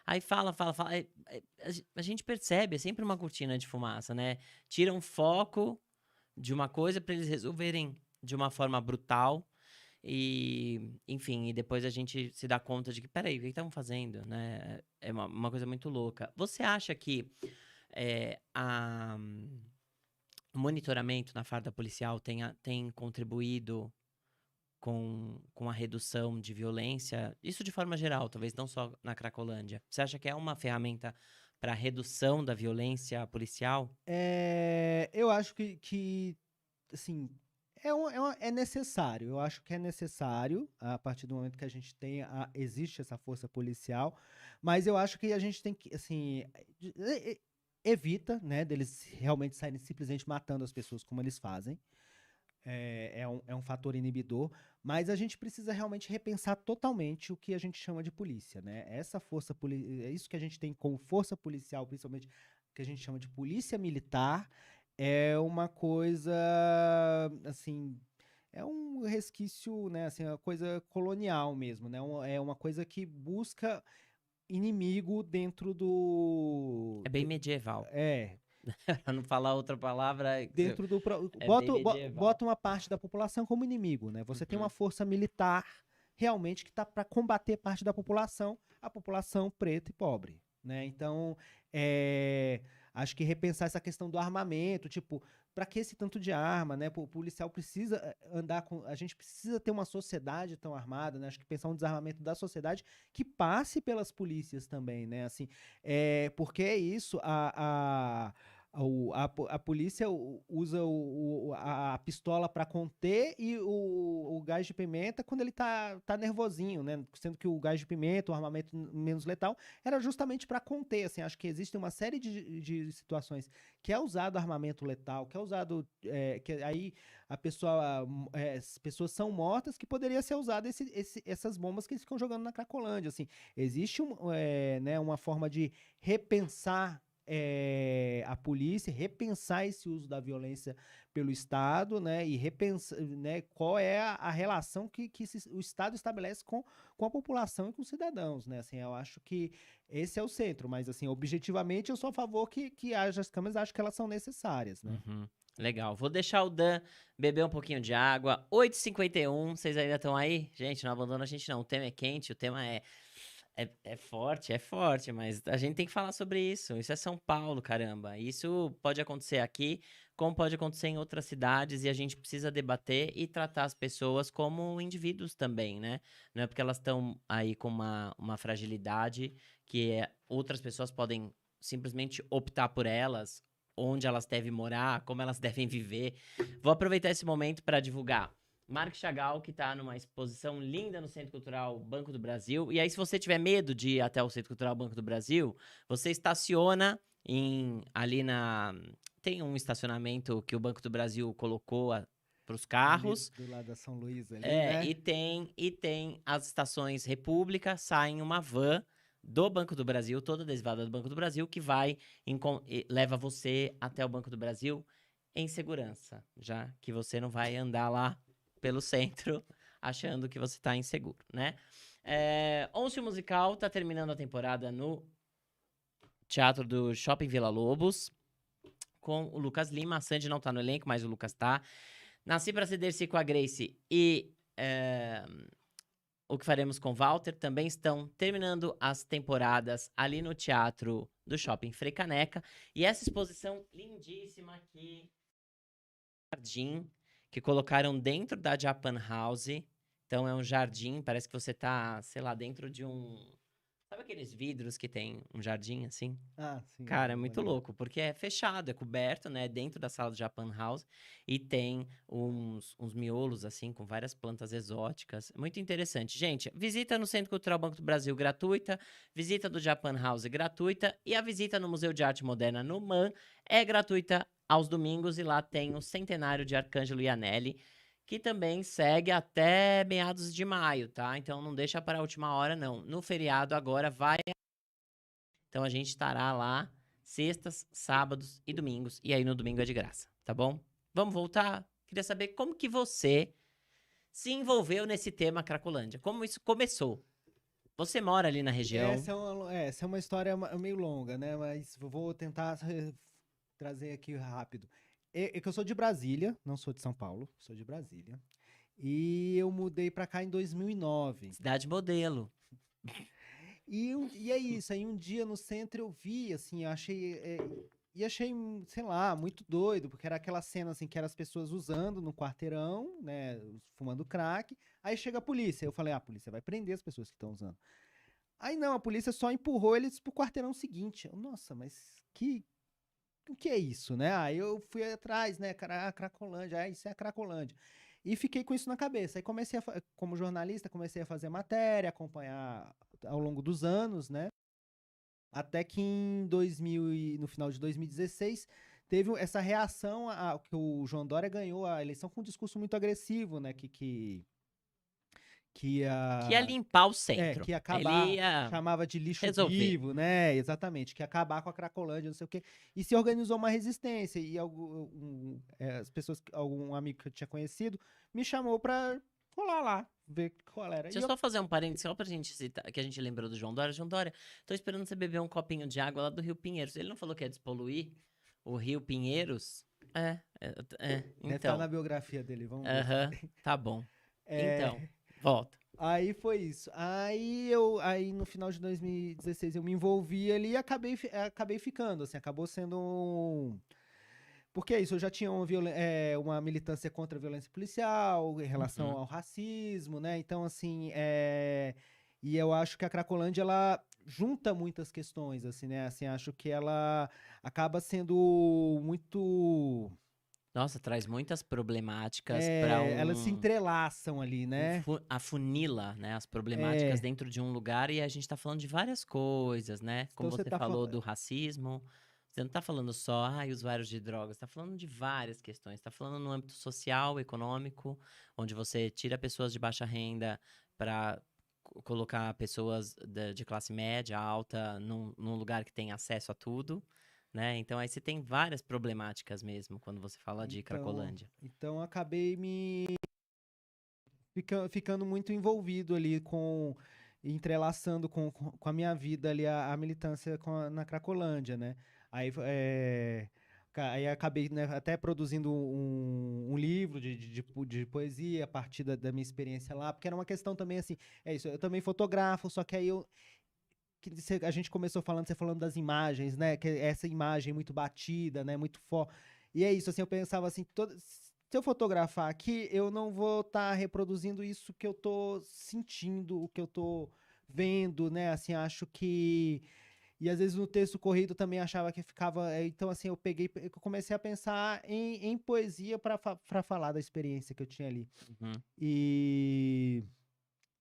Aí fala. A gente percebe, é sempre uma cortina de fumaça, né? Tira um foco de uma coisa para eles resolverem de uma forma brutal. E, enfim, e depois a gente se dá conta de que, peraí, o que estão fazendo, né? É uma coisa muito louca. Você acha que o monitoramento na farda policial tem contribuído com a redução de violência? Isso de forma geral, talvez não só na Cracolândia. Você acha que é uma ferramenta para redução da violência policial? Eu acho que assim, é necessário. Eu acho que é necessário, a partir do momento que a gente tem, existe essa força policial, mas eu acho que a gente tem que, assim, evita, né, deles realmente saírem simplesmente matando as pessoas como eles fazem. É um fator inibidor, mas a gente precisa realmente repensar totalmente o que a gente chama de polícia, né? É isso que a gente tem como força policial, principalmente que a gente chama de polícia militar, é uma coisa, assim, é um resquício, né, assim, uma coisa colonial mesmo, né? É uma coisa que busca inimigo dentro do... É bem medieval. É, Pra não falar outra palavra, dentro do. é bem medieval. Bota uma parte da população como inimigo, né? Você tem uma Uhum. força militar realmente que está para combater parte da população, a população preta e pobre, né? Então, acho que repensar essa questão do armamento, tipo, para que esse tanto de arma, né? O policial precisa andar com. A gente precisa ter uma sociedade tão armada, né? Acho que pensar um desarmamento da sociedade que passe pelas polícias também, né? Assim, porque é isso, a polícia usa a pistola para conter e o gás de pimenta quando ele tá nervosinho, né? Sendo que o gás de pimenta, o armamento menos letal, era justamente para conter. Assim, acho que existe uma série de situações que é usado armamento letal, que é usado. Que aí as pessoas são mortas que poderia ser usado essas bombas que eles ficam jogando na Cracolândia. Assim, existe né, uma forma de repensar a polícia, repensar esse uso da violência pelo Estado, né, e repensar, né, qual é a relação que o Estado estabelece com a população e com os cidadãos, né, assim, eu acho que esse é o centro, mas, assim, objetivamente eu sou a favor que haja as câmeras, acho que elas são necessárias, né. Uhum. Legal. Vou deixar o Dan beber um pouquinho de água. 8h51, vocês ainda estão aí? Gente, não abandona a gente não. O tema é quente, o tema é forte, mas a gente tem que falar sobre isso. Isso é São Paulo, caramba. Isso pode acontecer aqui, como pode acontecer em outras cidades, e a gente precisa debater e tratar as pessoas como indivíduos também, né? Não é porque elas estão aí com uma fragilidade que outras pessoas podem simplesmente optar por elas, onde elas devem morar, como elas devem viver. Vou aproveitar esse momento para divulgar Marc Chagall, que tá numa exposição linda no Centro Cultural Banco do Brasil. E aí, se você tiver medo de ir até o Centro Cultural Banco do Brasil, você estaciona ali na... Tem um estacionamento que o Banco do Brasil colocou para os Ali carros. do lado da São Luís ali, né. E tem as estações República, sai em uma van do Banco do Brasil, toda adesivada do Banco do Brasil, que leva você até o Banco do Brasil em segurança, já que você não vai andar lá pelo centro achando que você tá inseguro, né? Once Musical tá terminando a temporada no Teatro do Shopping Vila Lobos, com o Lucas Lima. A Sandy não tá no elenco, mas o Lucas tá. Nasci pra Ceder-se com a Grace e O que Faremos com Walter também estão terminando as temporadas ali no Teatro do Shopping Frei Caneca. E essa exposição lindíssima aqui, jardim, que colocaram dentro da Japan House. Então é um jardim, parece que você tá, sei lá, dentro de um... Sabe aqueles vidros que tem um jardim assim? Ah, sim, Cara, é vou muito ligar. louco, porque é fechado, é coberto, né? Dentro da sala do Japan House. E tem uns miolos, assim, com várias plantas exóticas. Muito interessante. Gente, visita no Centro Cultural Banco do Brasil gratuita, visita do Japan House gratuita, e a visita no Museu de Arte Moderna no MAN é gratuita aos domingos. E lá tem o centenário de Arcângelo Iannelli, que também segue até meados de maio, tá? Então não deixa para a última hora, não. No feriado agora vai. Então a gente estará lá sextas, sábados e domingos. E aí no domingo é de graça, tá bom? Vamos voltar? Queria saber como que você se envolveu nesse tema Cracolândia. Como isso começou? Você mora ali na região? Essa é uma história meio longa, né? Mas eu vou tentar trazer aqui rápido. É que eu sou de Brasília, não sou de São Paulo, sou de Brasília. E eu mudei pra cá em 2009. Cidade modelo. E é isso, aí um dia no centro eu vi, assim, eu achei, e achei, sei lá, muito doido, porque era aquela cena, assim, que eram as pessoas usando no quarteirão, né, fumando crack, aí chega a polícia, eu falei, a polícia vai prender as pessoas que estão usando. Aí não, a polícia só empurrou eles pro quarteirão seguinte. Nossa, mas o que é isso, né? Aí eu fui atrás, né, Cracolândia, isso é a Cracolândia. E fiquei com isso na cabeça. Aí comecei como jornalista, comecei a fazer matéria, acompanhar ao longo dos anos, né? Até que no final de 2016, teve essa reação que o João Dória ganhou a eleição com um discurso muito agressivo, né? Que Que ia ia, limpar o centro. que ia Ele acabar, ia chamava de lixo resolver. vivo, né? Exatamente, que ia acabar com a Cracolândia, não sei o quê. E se organizou uma resistência. E as pessoas, algum amigo que eu tinha conhecido, me chamou pra colar lá, ver qual era. Deixa eu só fazer um parênteses, só pra gente citar, que a gente lembrou do João Dória. João Dória, tô esperando você beber um copinho de água lá do Rio Pinheiros. Ele não falou que ia despoluir o Rio Pinheiros? Deve estar na Então. biografia dele, vamos ver. Aham, tá bom. Então, É, volta. aí foi isso. Aí no final de 2016 eu me envolvi ali e acabei ficando, assim, acabou sendo porque é isso, eu já tinha uma militância contra a violência policial, em relação Uhum. ao racismo, né? Então, assim, e eu acho que a Cracolândia, ela junta muitas questões, assim, né? Assim, acho que ela acaba sendo muito... Nossa, traz muitas problemáticas pra elas se entrelaçam ali, né? afunila, né, as problemáticas É, dentro de um lugar, e a gente tá falando de várias coisas, né? então Como você você tá falou falando... do racismo, você não tá falando só, usuários de drogas, tá falando de várias questões, tá falando no âmbito social, econômico, onde você tira pessoas de baixa renda para colocar pessoas de classe média, alta, num lugar que tem acesso a tudo, né? Então aí você tem várias problemáticas mesmo quando você fala de Cracolândia. Então acabei ficando muito envolvido ali entrelaçando com a minha vida ali, a militância na Cracolândia, né? Aí, aí acabei, né, até produzindo um livro de poesia a partir da minha experiência lá, porque era uma questão também assim, é isso, eu também fotografo, só que aí a gente começou falando, você falando das imagens, né? Que é essa imagem muito batida, né? Muito forte. E é isso, assim, eu pensava assim, se eu fotografar aqui, eu não vou estar reproduzindo isso que eu tô sentindo, o que eu tô vendo, né? Assim, acho que... E às vezes no texto corrido também achava que ficava... Então, assim, eu comecei a pensar em poesia para falar da experiência que eu tinha ali. Uhum. E...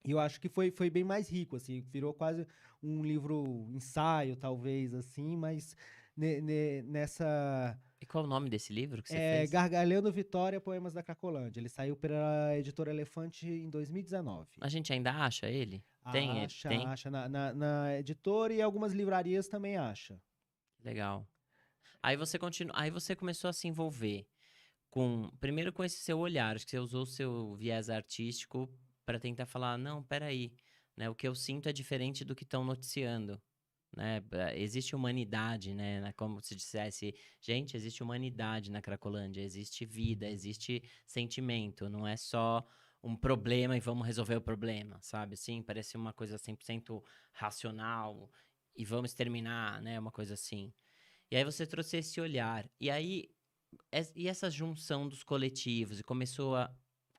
E eu acho que foi bem mais rico, assim, virou quase um livro ensaio, talvez, assim, mas nessa... E qual o nome desse livro que você fez? Gargalhando Vitória, Poemas da Cracolândia. Ele saiu pela editora Elefante em 2019. A gente ainda acha ele? Tem ele? Tem? Acha na editora e algumas livrarias também acha. Legal. Aí você continua, aí você começou a se envolver primeiro com esse seu olhar, acho que você usou o seu viés artístico pra tentar falar, não, peraí, né? O que eu sinto é diferente do que estão noticiando, né? Existe humanidade, né? Como se dissesse, gente, existe humanidade na Cracolândia, existe vida, existe sentimento, não é só um problema e vamos resolver o problema, sabe? Assim, parece uma coisa 100% racional e vamos terminar, né? Uma coisa assim. E aí você trouxe esse olhar. E aí, e essa junção dos coletivos, e começou a.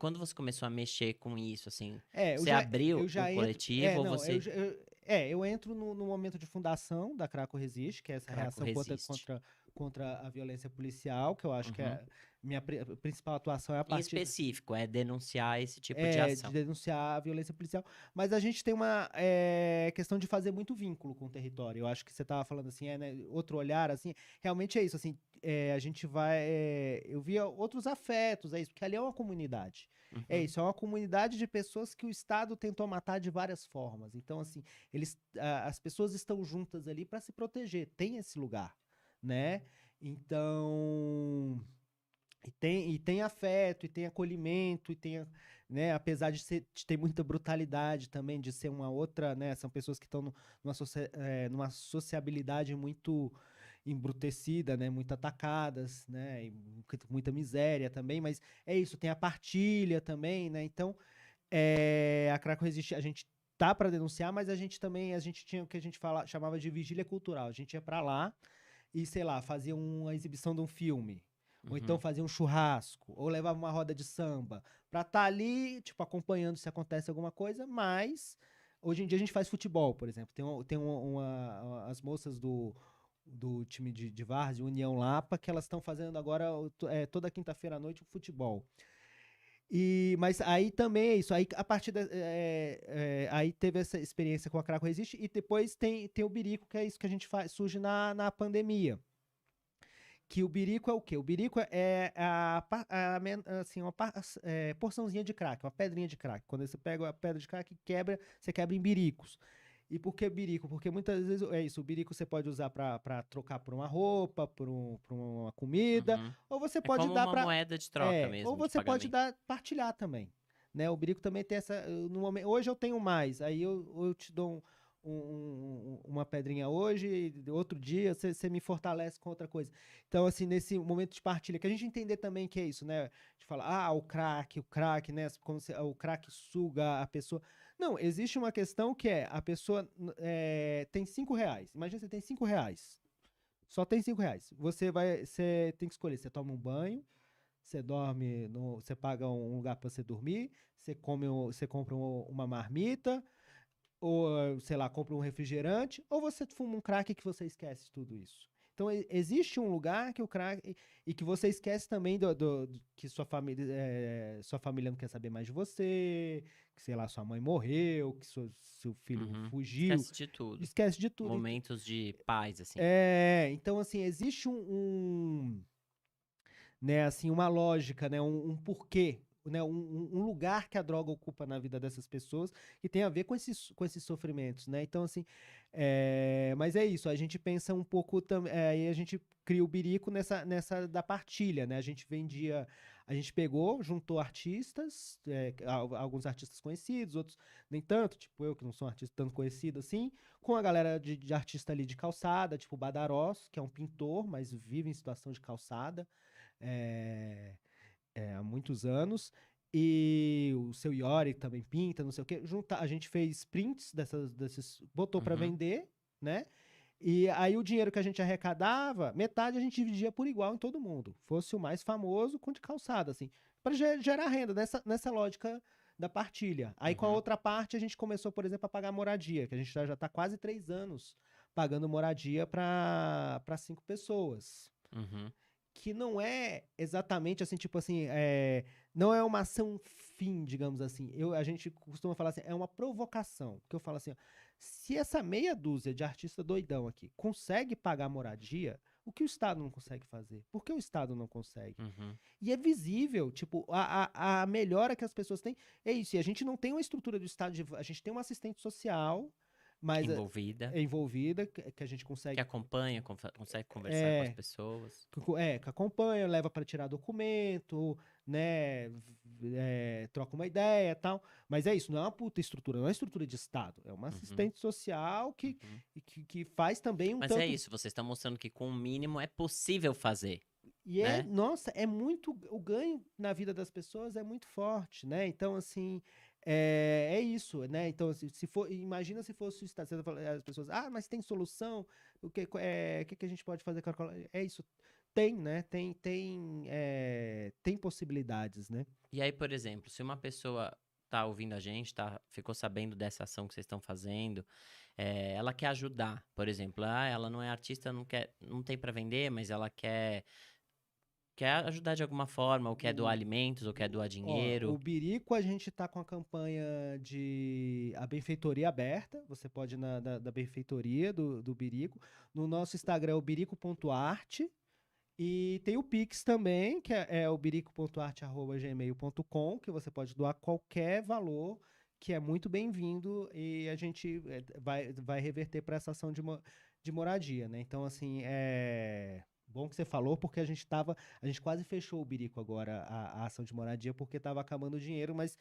Quando você começou a mexer com isso, assim, você Eu abriu o já entro. coletivo ou Não, você. eu entro no momento de fundação da Craco Resiste, que é essa Craco reação resiste. contra a violência policial, que eu acho que Uhum. é minha principal atuação é a Em partir específico, é denunciar esse tipo de de ação. denunciar a violência policial. Mas a gente tem uma questão de fazer muito vínculo com o território. Eu acho que você estava falando assim, né, outro olhar, assim, realmente é isso, assim, a gente vai. Eu via outros afetos, é isso, porque ali é uma comunidade. É Uhum. isso, é uma comunidade de pessoas que o Estado tentou matar de várias formas. Então, assim, as pessoas estão juntas ali para se proteger. Tem esse lugar, né? Então. E tem afeto, e tem acolhimento, né, apesar de ter muita brutalidade também, de ser uma outra, né, são pessoas que estão numa sociabilidade muito embrutecida, né, muito atacadas, né, e muita miséria também, mas é isso, tem a partilha também, né, então a Craco Resiste, a gente tá para denunciar, mas a gente tinha o que a gente chamava de vigília cultural, a gente ia para lá, e, sei lá, fazia uma exibição de um filme. Ou então Uhum. fazia um churrasco, ou levava uma roda de samba, pra estar ali, tipo, acompanhando se acontece alguma coisa, mas hoje em dia a gente faz futebol, por exemplo. As moças do time de Várzea, União Lapa, que elas estão fazendo agora, toda quinta-feira à noite, o futebol. Mas aí também é isso. Aí a partir aí teve essa experiência com a Craco Resiste e depois tem o Birico, que é isso que a gente faz, surge na pandemia. Que o birico é o quê? O birico é assim, porçãozinha de crack, uma pedrinha de crack. Quando você pega a pedra de crack e quebra, você quebra em biricos. E por que birico? Porque muitas vezes é isso, o birico você pode usar para trocar por uma roupa, por uma comida, Uhum. ou você É pode como dar uma para moeda de troca ou mesmo, de você pode pagamento. dar partilhar também, né? O birico também tem essa no momento, hoje eu tenho mais, aí eu te dou uma pedrinha hoje, e outro dia você me fortalece com outra coisa. Então, assim, nesse momento de partilha, que a gente entender também que é isso, né? De falar, o crack, né? Como se o crack suga a pessoa. Não, existe uma questão que é, a pessoa tem R$ 5. Imagina você tem R$ 5. Só tem R$ 5. Você tem que escolher, você toma um banho, você dorme, você paga um lugar para você dormir, você compra uma marmita, ou, sei lá, compra um refrigerante, ou você fuma um crack que você esquece tudo isso. Então, existe um lugar que o crack. E que você esquece também que sua família não quer saber mais de você, que, sei lá, sua mãe morreu, que seu filho Uhum. fugiu. Esquece de tudo. Esquece de tudo. Momentos de paz, assim. Então, assim, existe né, assim, uma lógica, né, um porquê, né, um lugar que a droga ocupa na vida dessas pessoas que tem a ver com esses sofrimentos, né? Então, assim, mas é isso, a gente pensa um pouco também, aí a gente cria o birico nessa da partilha, né? A gente pegou, juntou artistas, alguns artistas conhecidos, outros nem tanto, tipo eu, que não sou um artista tanto conhecido assim, com a galera de artista ali de calçada, tipo o Badarós, que é um pintor, mas vive em situação de calçada, é, há muitos anos. E o seu Yori também pinta, não sei o quê. A gente fez prints botou para Uhum. vender, né? E aí o dinheiro que a gente arrecadava, metade a gente dividia por igual em todo mundo. Fosse o mais famoso com de calçada, assim, para gerar renda nessa lógica da partilha. Aí com a Uhum. outra parte a gente começou, por exemplo, a pagar moradia, que a gente já está quase 3 anos pagando moradia para 5 pessoas, Uhum. que não é exatamente assim, tipo assim, não é uma ação fim, digamos assim. A gente costuma falar assim, é uma provocação. Que eu falo assim, ó, se essa meia dúzia de artista doidão aqui consegue pagar moradia, o que o Estado não consegue fazer? Por que o Estado não consegue? Uhum. E é visível, tipo, a melhora que as pessoas têm. É isso, e a gente não tem uma estrutura do Estado, a gente tem uma assistente social, mas Envolvida. é envolvida, que a gente Que consegue acompanha, consegue conversar com as é, pessoas. que acompanha, leva para tirar documento, né? troca uma ideia e tal. Mas é isso, não é uma puta estrutura, não é uma estrutura de Estado. É uma assistente social que faz também um Mas tanto... é isso, vocês estão mostrando que com o mínimo é possível fazer, E né? nossa, é muito, o ganho na vida das pessoas é muito forte, né? Então, assim, é isso, né? Então, se for, imagina se fosse o Estado, você tá falando, as pessoas, mas tem solução, o que a gente pode fazer com a cola? É isso, tem, né? Tem possibilidades, né? E aí, por exemplo, se uma pessoa tá ouvindo a gente, ficou sabendo dessa ação que vocês estão fazendo, ela quer ajudar, por exemplo, ela não é artista, não tem para vender, mas ela quer ajudar de alguma forma, ou quer doar alimentos, ou quer doar Ó, o dinheiro. Birico, a gente tá com a campanha de a benfeitoria aberta. Você pode ir da benfeitoria do Birico. No nosso Instagram é o birico.arte. E tem o Pix também, que é o birico.arte@gmail.com, que você pode doar qualquer valor, que é muito bem-vindo e a gente vai reverter para essa ação de moradia, né? Então, assim, é bom que você falou, porque a gente quase fechou o Birico agora, a ação de moradia, porque estava acabando o dinheiro, mas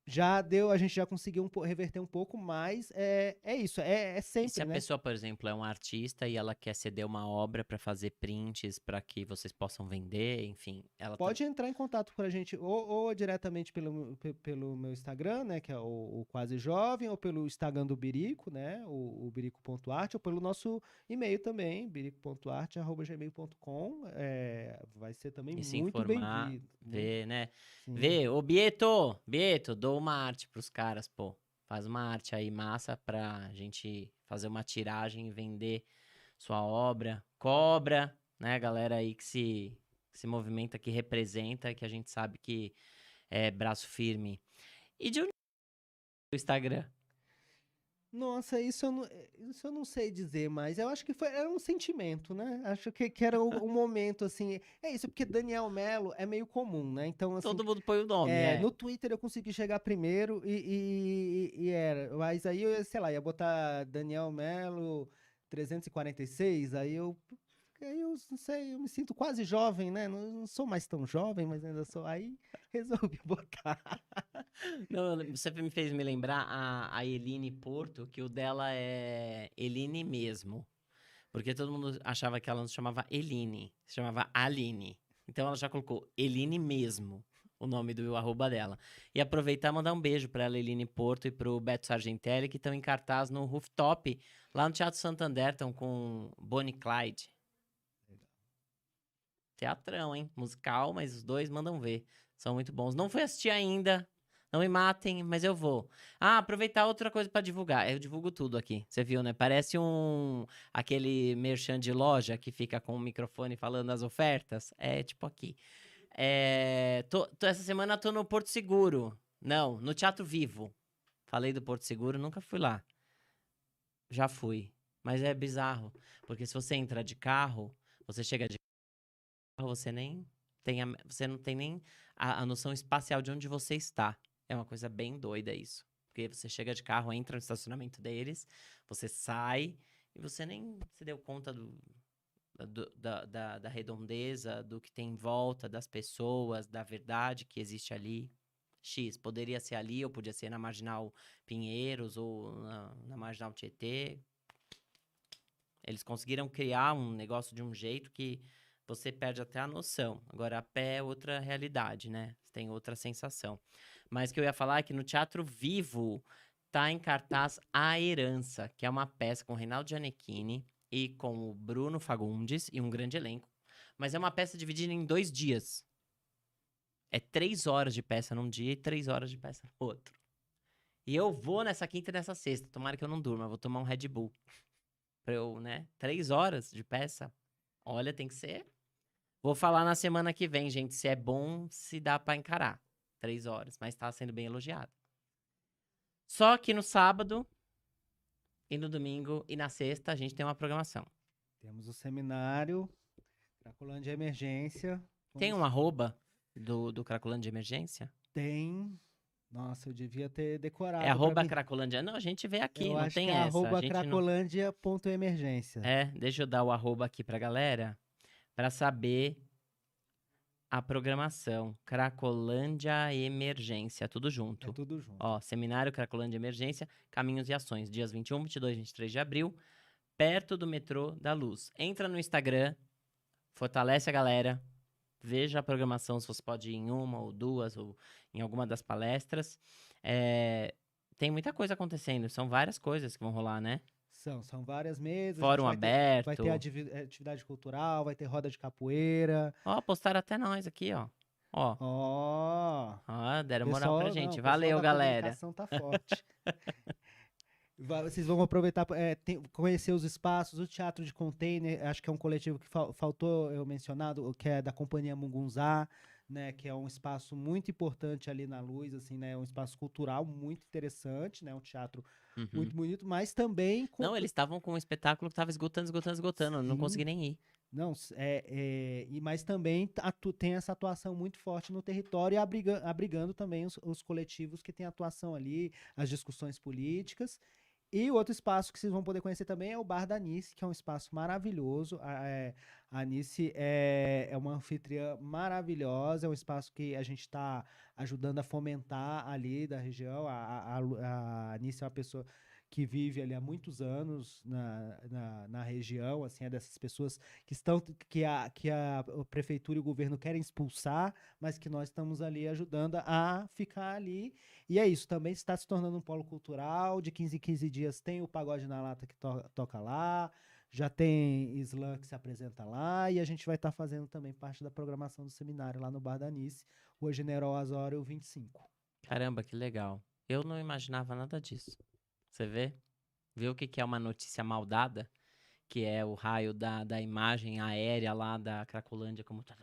a gente já conseguiu reverter um pouco, mas é isso, é E se sempre, a né? pessoa, por exemplo, é um artista e ela quer ceder uma obra para fazer prints para que vocês possam vender, enfim, ela Pode entrar em contato com a gente ou diretamente pelo meu Instagram, né, que é o Quase Jovem, ou pelo Instagram do Birico, né, o birico.arte, ou pelo nosso e-mail também, birico.arte@gmail.com. Vai ser também e se muito informar, bem-vindo. ver, né? Sim. Ô Bieto, dou uma arte pros caras, pô. Faz uma arte aí massa pra gente fazer uma tiragem e vender sua obra. Cobra, né, galera aí que se movimenta, que representa, que a gente sabe que é braço firme. E de onde é o Instagram? Nossa, isso eu não sei dizer, mas eu acho que era um sentimento, né? Acho que era um momento, assim. É isso, porque Daniel Melo é meio comum, né? Então, assim, Todo mundo põe o nome, no Twitter eu consegui chegar primeiro e era. Mas aí eu, sei lá, ia botar Daniel Melo 346, aí eu não sei, eu me sinto quase jovem, né? Não sou mais tão jovem, mas ainda sou. Aí resolvi botar. Não, você me fez me lembrar a Eline Porto, que o dela é Eline mesmo. Porque todo mundo achava que ela não se chamava Eline, se chamava Aline. Então ela já colocou Eline mesmo, o nome do arroba dela. E aproveitar e mandar um beijo pra ela, Eline Porto, e pro Beto Sargentelli, que estão em cartaz no Rooftop, lá no Teatro Santander, estão com Bonnie e Clyde. Teatrão, hein? Musical, mas os dois mandam ver. São muito bons. Não fui assistir ainda. Não me matem, mas eu vou. Aproveitar outra coisa pra divulgar. Eu divulgo tudo aqui. Você viu, né? Parece aquele merchan de loja que fica com o microfone falando as ofertas. É tipo aqui. Essa semana tô no Porto Seguro. Não, no Teatro Vivo. Falei do Porto Seguro, nunca fui lá. Já fui. Mas é bizarro. Porque se você entra de carro, você chega de você nem você não tem nem a noção espacial de onde você está. É uma coisa bem doida isso. Porque você chega de carro, entra no estacionamento deles, você sai e você nem se deu conta da redondeza, do que tem em volta, das pessoas, da verdade que existe ali. X, poderia ser ali, ou podia ser na Marginal Pinheiros, ou na Marginal Tietê. Eles conseguiram criar um negócio de um jeito que você perde até a noção. Agora, a pé é outra realidade, né? Você tem outra sensação. Mas o que eu ia falar é que no Teatro Vivo tá em cartaz A Herança, que é uma peça com Reinaldo Gianecchini e com o Bruno Fagundes e um grande elenco. Mas é uma peça dividida em 2 dias. É 3 horas de peça num dia e 3 horas de peça no outro. E eu vou nessa quinta e nessa sexta. Tomara que eu não durma, vou tomar um Red Bull. Pra eu, né? 3 horas de peça. Olha, tem que ser. Vou falar na semana que vem, gente, se é bom, se dá pra encarar. 3 horas, mas tá sendo bem elogiado. Só que no sábado e no domingo e na sexta a gente tem uma programação. Temos o seminário Cracolândia Emergência. Tem um arroba do Cracolândia de Emergência? Tem. Nossa, eu devia ter É decorado pra arroba mim. Cracolândia. Não, a gente vê aqui, Eu não acho que tem é essa. A arroba gente não. cracolândia.emergência. Deixa eu dar o arroba aqui pra galera pra saber a programação. Cracolândia Emergência, tudo É junto. tudo junto. Ó, Seminário Cracolândia Emergência, Caminhos e Ações, dias 21, 22, 23 de abril, perto do metrô da Luz. Entra no Instagram, fortalece a galera, veja a programação, se você pode ir em uma ou duas, ou em alguma das palestras. Tem muita coisa acontecendo, são várias coisas que vão rolar, né? São várias mesas, a gente Fórum vai ter aberto. atividade cultural, vai ter roda de capoeira. Ó, postaram até nós aqui, ó. Ó, Ó, ó, deram moral pra pessoal, não, gente. o pessoal Valeu, da galera. comunicação tá forte. Vocês vão aproveitar, conhecer os espaços, o Teatro de Container, acho que é um coletivo que faltou eu mencionado, que é da Companhia Mugunzá, né, que é um espaço muito importante ali na Luz, assim, né, um espaço cultural muito interessante, né, um teatro Uhum. muito bonito, mas também Não, eles estavam com um espetáculo que tava esgotando. Eu não consegui sim, nem ir. não, mas também tem essa atuação muito forte no território e abrigando também os coletivos que têm atuação ali, as discussões políticas. E o outro espaço que vocês vão poder conhecer também é o Bar da Anice, que é um espaço maravilhoso. A Anice é uma anfitriã maravilhosa, é um espaço que a gente está ajudando a fomentar ali da região. A Anice é uma pessoa que vive ali há muitos anos na região, assim, é dessas pessoas que a prefeitura e o governo querem expulsar, mas que nós estamos ali ajudando a ficar ali. E é isso, também está se tornando um polo cultural. De 15 em 15 dias tem o Pagode na Lata que toca lá, já tem slam que se apresenta lá, e a gente vai estar fazendo também parte da programação do seminário lá no Bar da Nice, Rua General Osório 25. Caramba, que legal. Eu não imaginava nada disso. Você vê? Vê o que que é uma notícia mal dada? Que é o raio da imagem aérea lá da Cracolândia, como tá.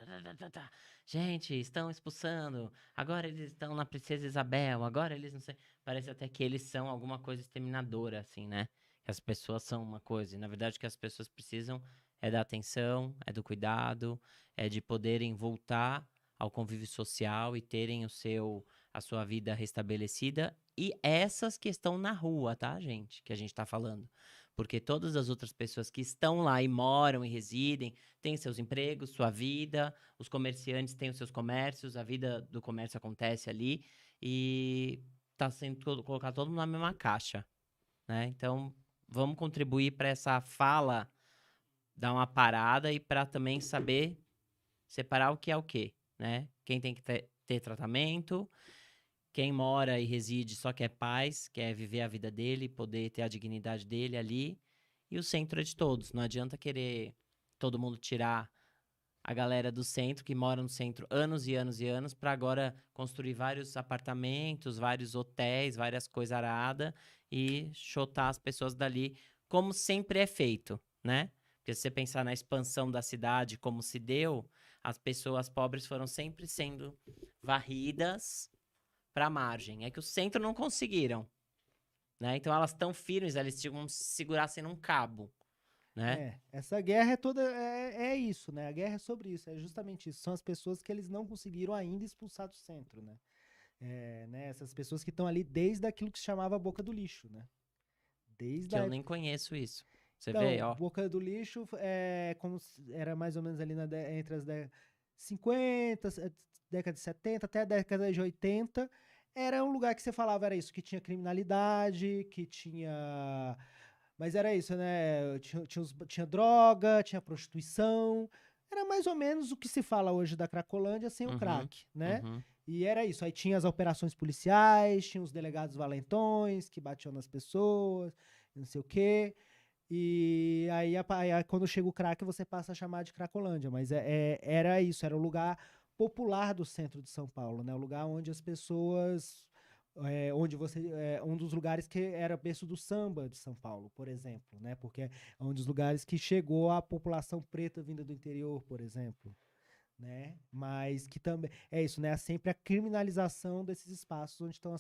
Gente, estão expulsando. Agora eles estão na Princesa Isabel. Agora eles não sei. Parece até que eles são alguma coisa exterminadora, assim, né? Que as pessoas são uma coisa. E na verdade, o que as pessoas precisam é da atenção, é do cuidado, é de poderem voltar ao convívio social e terem a sua vida restabelecida. E essas que estão na rua, tá, gente? Que a gente tá falando. Porque todas as outras pessoas que estão lá e moram e residem têm seus empregos, sua vida, os comerciantes têm os seus comércios, a vida do comércio acontece ali e está sendo colocado todo mundo na mesma caixa, né? Então, vamos contribuir para essa fala dar uma parada e para também saber separar o que é o quê, né? Quem tem que ter tratamento, quem mora e reside só quer paz, quer viver a vida dele, poder ter a dignidade dele ali. E o centro é de todos. Não adianta querer todo mundo tirar a galera do centro, que mora no centro anos e anos e anos, para agora construir vários apartamentos, vários hotéis, várias coisas aradas e chotar as pessoas dali, como sempre é feito, né? Porque se você pensar na expansão da cidade, como se deu, as pessoas pobres foram sempre sendo varridas para a margem. É que o centro não conseguiram, né? Então elas estão firmes, eles tinham se segurassem num cabo, né? Essa guerra é toda, é isso, né? A guerra é sobre isso, é justamente isso. São as pessoas que eles não conseguiram ainda expulsar do centro, né? Né? Essas pessoas que estão ali desde aquilo que se chamava Boca do Lixo, né? Desde Que a eu nem época. conheço isso. Você vê, Então, ó. Boca do Lixo era mais ou menos ali entre as 50, década de 70 até a década de 80. Era um lugar que você falava, era isso, que tinha criminalidade, que tinha. Mas era isso, né? Tinha droga, tinha prostituição. Era mais ou menos o que se fala hoje da Cracolândia sem o Uhum, crack, né? uhum. E era isso. Aí tinha as operações policiais, tinha os delegados valentões que batiam nas pessoas, não sei o quê. E aí, quando chega o crack, você passa a chamar de Cracolândia. Mas era isso, era o lugar popular do centro de São Paulo, né? O lugar onde as pessoas. Um dos lugares que era berço do samba de São Paulo, por exemplo, né? Porque é um dos lugares que chegou a população preta vinda do interior, por exemplo, né? Mas que também é isso, né? Sempre a criminalização desses espaços onde estão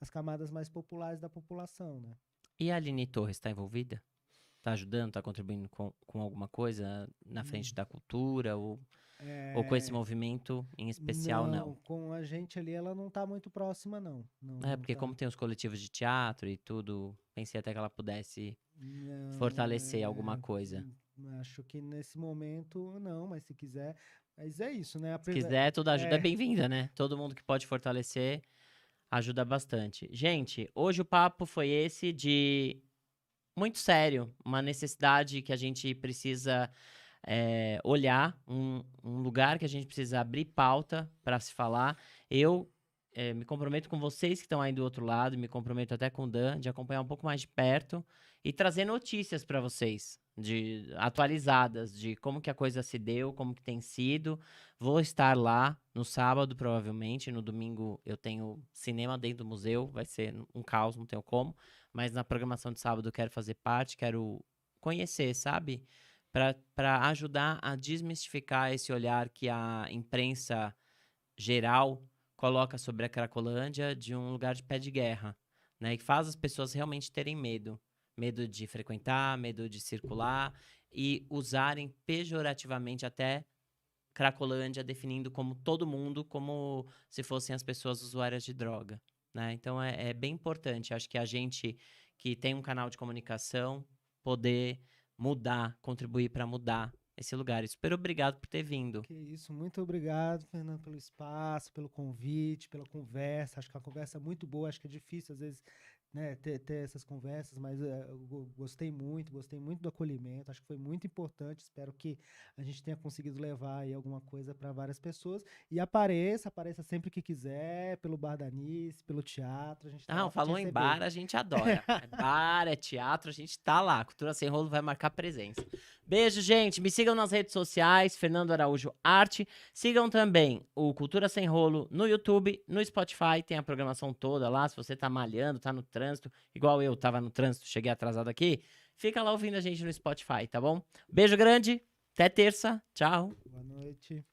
as camadas mais populares da população, né? E a Aline Torres está envolvida? Tá ajudando? Tá contribuindo com alguma coisa na frente Hum, da cultura? Ou com esse É, movimento em especial, não? não, com a gente ali ela não tá muito próxima, não. Não, É, não porque como tá. tem os coletivos de teatro e tudo, pensei até que ela pudesse Não, fortalecer alguma coisa. acho que nesse momento não, mas se quiser. Mas é isso, né? Se quiser, toda ajuda é É, bem-vinda, né? Todo mundo que pode fortalecer ajuda bastante. Gente, hoje o papo foi esse de muito sério, uma necessidade que a gente precisa olhar, um lugar que a gente precisa abrir pauta para se falar. Eu me comprometo com vocês que estão aí do outro lado, me comprometo até com o Dan, de acompanhar um pouco mais de perto e trazer notícias para vocês, atualizadas, de como que a coisa se deu, como que tem sido. Vou estar lá no sábado, provavelmente. No domingo eu tenho cinema dentro do museu, vai ser um caos, não tenho como. Mas na programação de sábado eu quero fazer parte, quero conhecer, sabe? Para ajudar a desmistificar esse olhar que a imprensa geral coloca sobre a Cracolândia de um lugar de pé de guerra, né? E que faz as pessoas realmente terem medo. Medo de frequentar, medo de circular e usarem pejorativamente até Cracolândia, definindo como todo mundo, como se fossem as pessoas usuárias de droga, né? Então é bem importante, acho que a gente que tem um canal de comunicação poder mudar, contribuir para mudar esse lugar. E super obrigado por ter vindo. que isso. Muito obrigado, Fernando, pelo espaço, pelo convite, pela conversa. Acho que é uma conversa muito boa. Acho que é difícil, às vezes, né, ter essas conversas, mas eu gostei muito do acolhimento. Acho que foi muito importante. Espero que a gente tenha conseguido levar aí alguma coisa para várias pessoas. E apareça sempre que quiser, pelo Bar da Nice, pelo teatro. A gente está Não, lá para te falou em receber. bar, a gente adora. É bar, é teatro, a gente tá lá. Cultura Sem Rolo vai marcar presença. Beijo, gente. Me sigam nas redes sociais, Fernando Araújo Arte. Sigam também o Cultura Sem Rolo no YouTube, no Spotify. Tem a programação toda lá. Se você tá malhando, tá no trânsito, igual eu tava no trânsito, cheguei atrasado aqui, fica lá ouvindo a gente no Spotify, tá bom? Beijo grande, até terça. Tchau. Boa noite.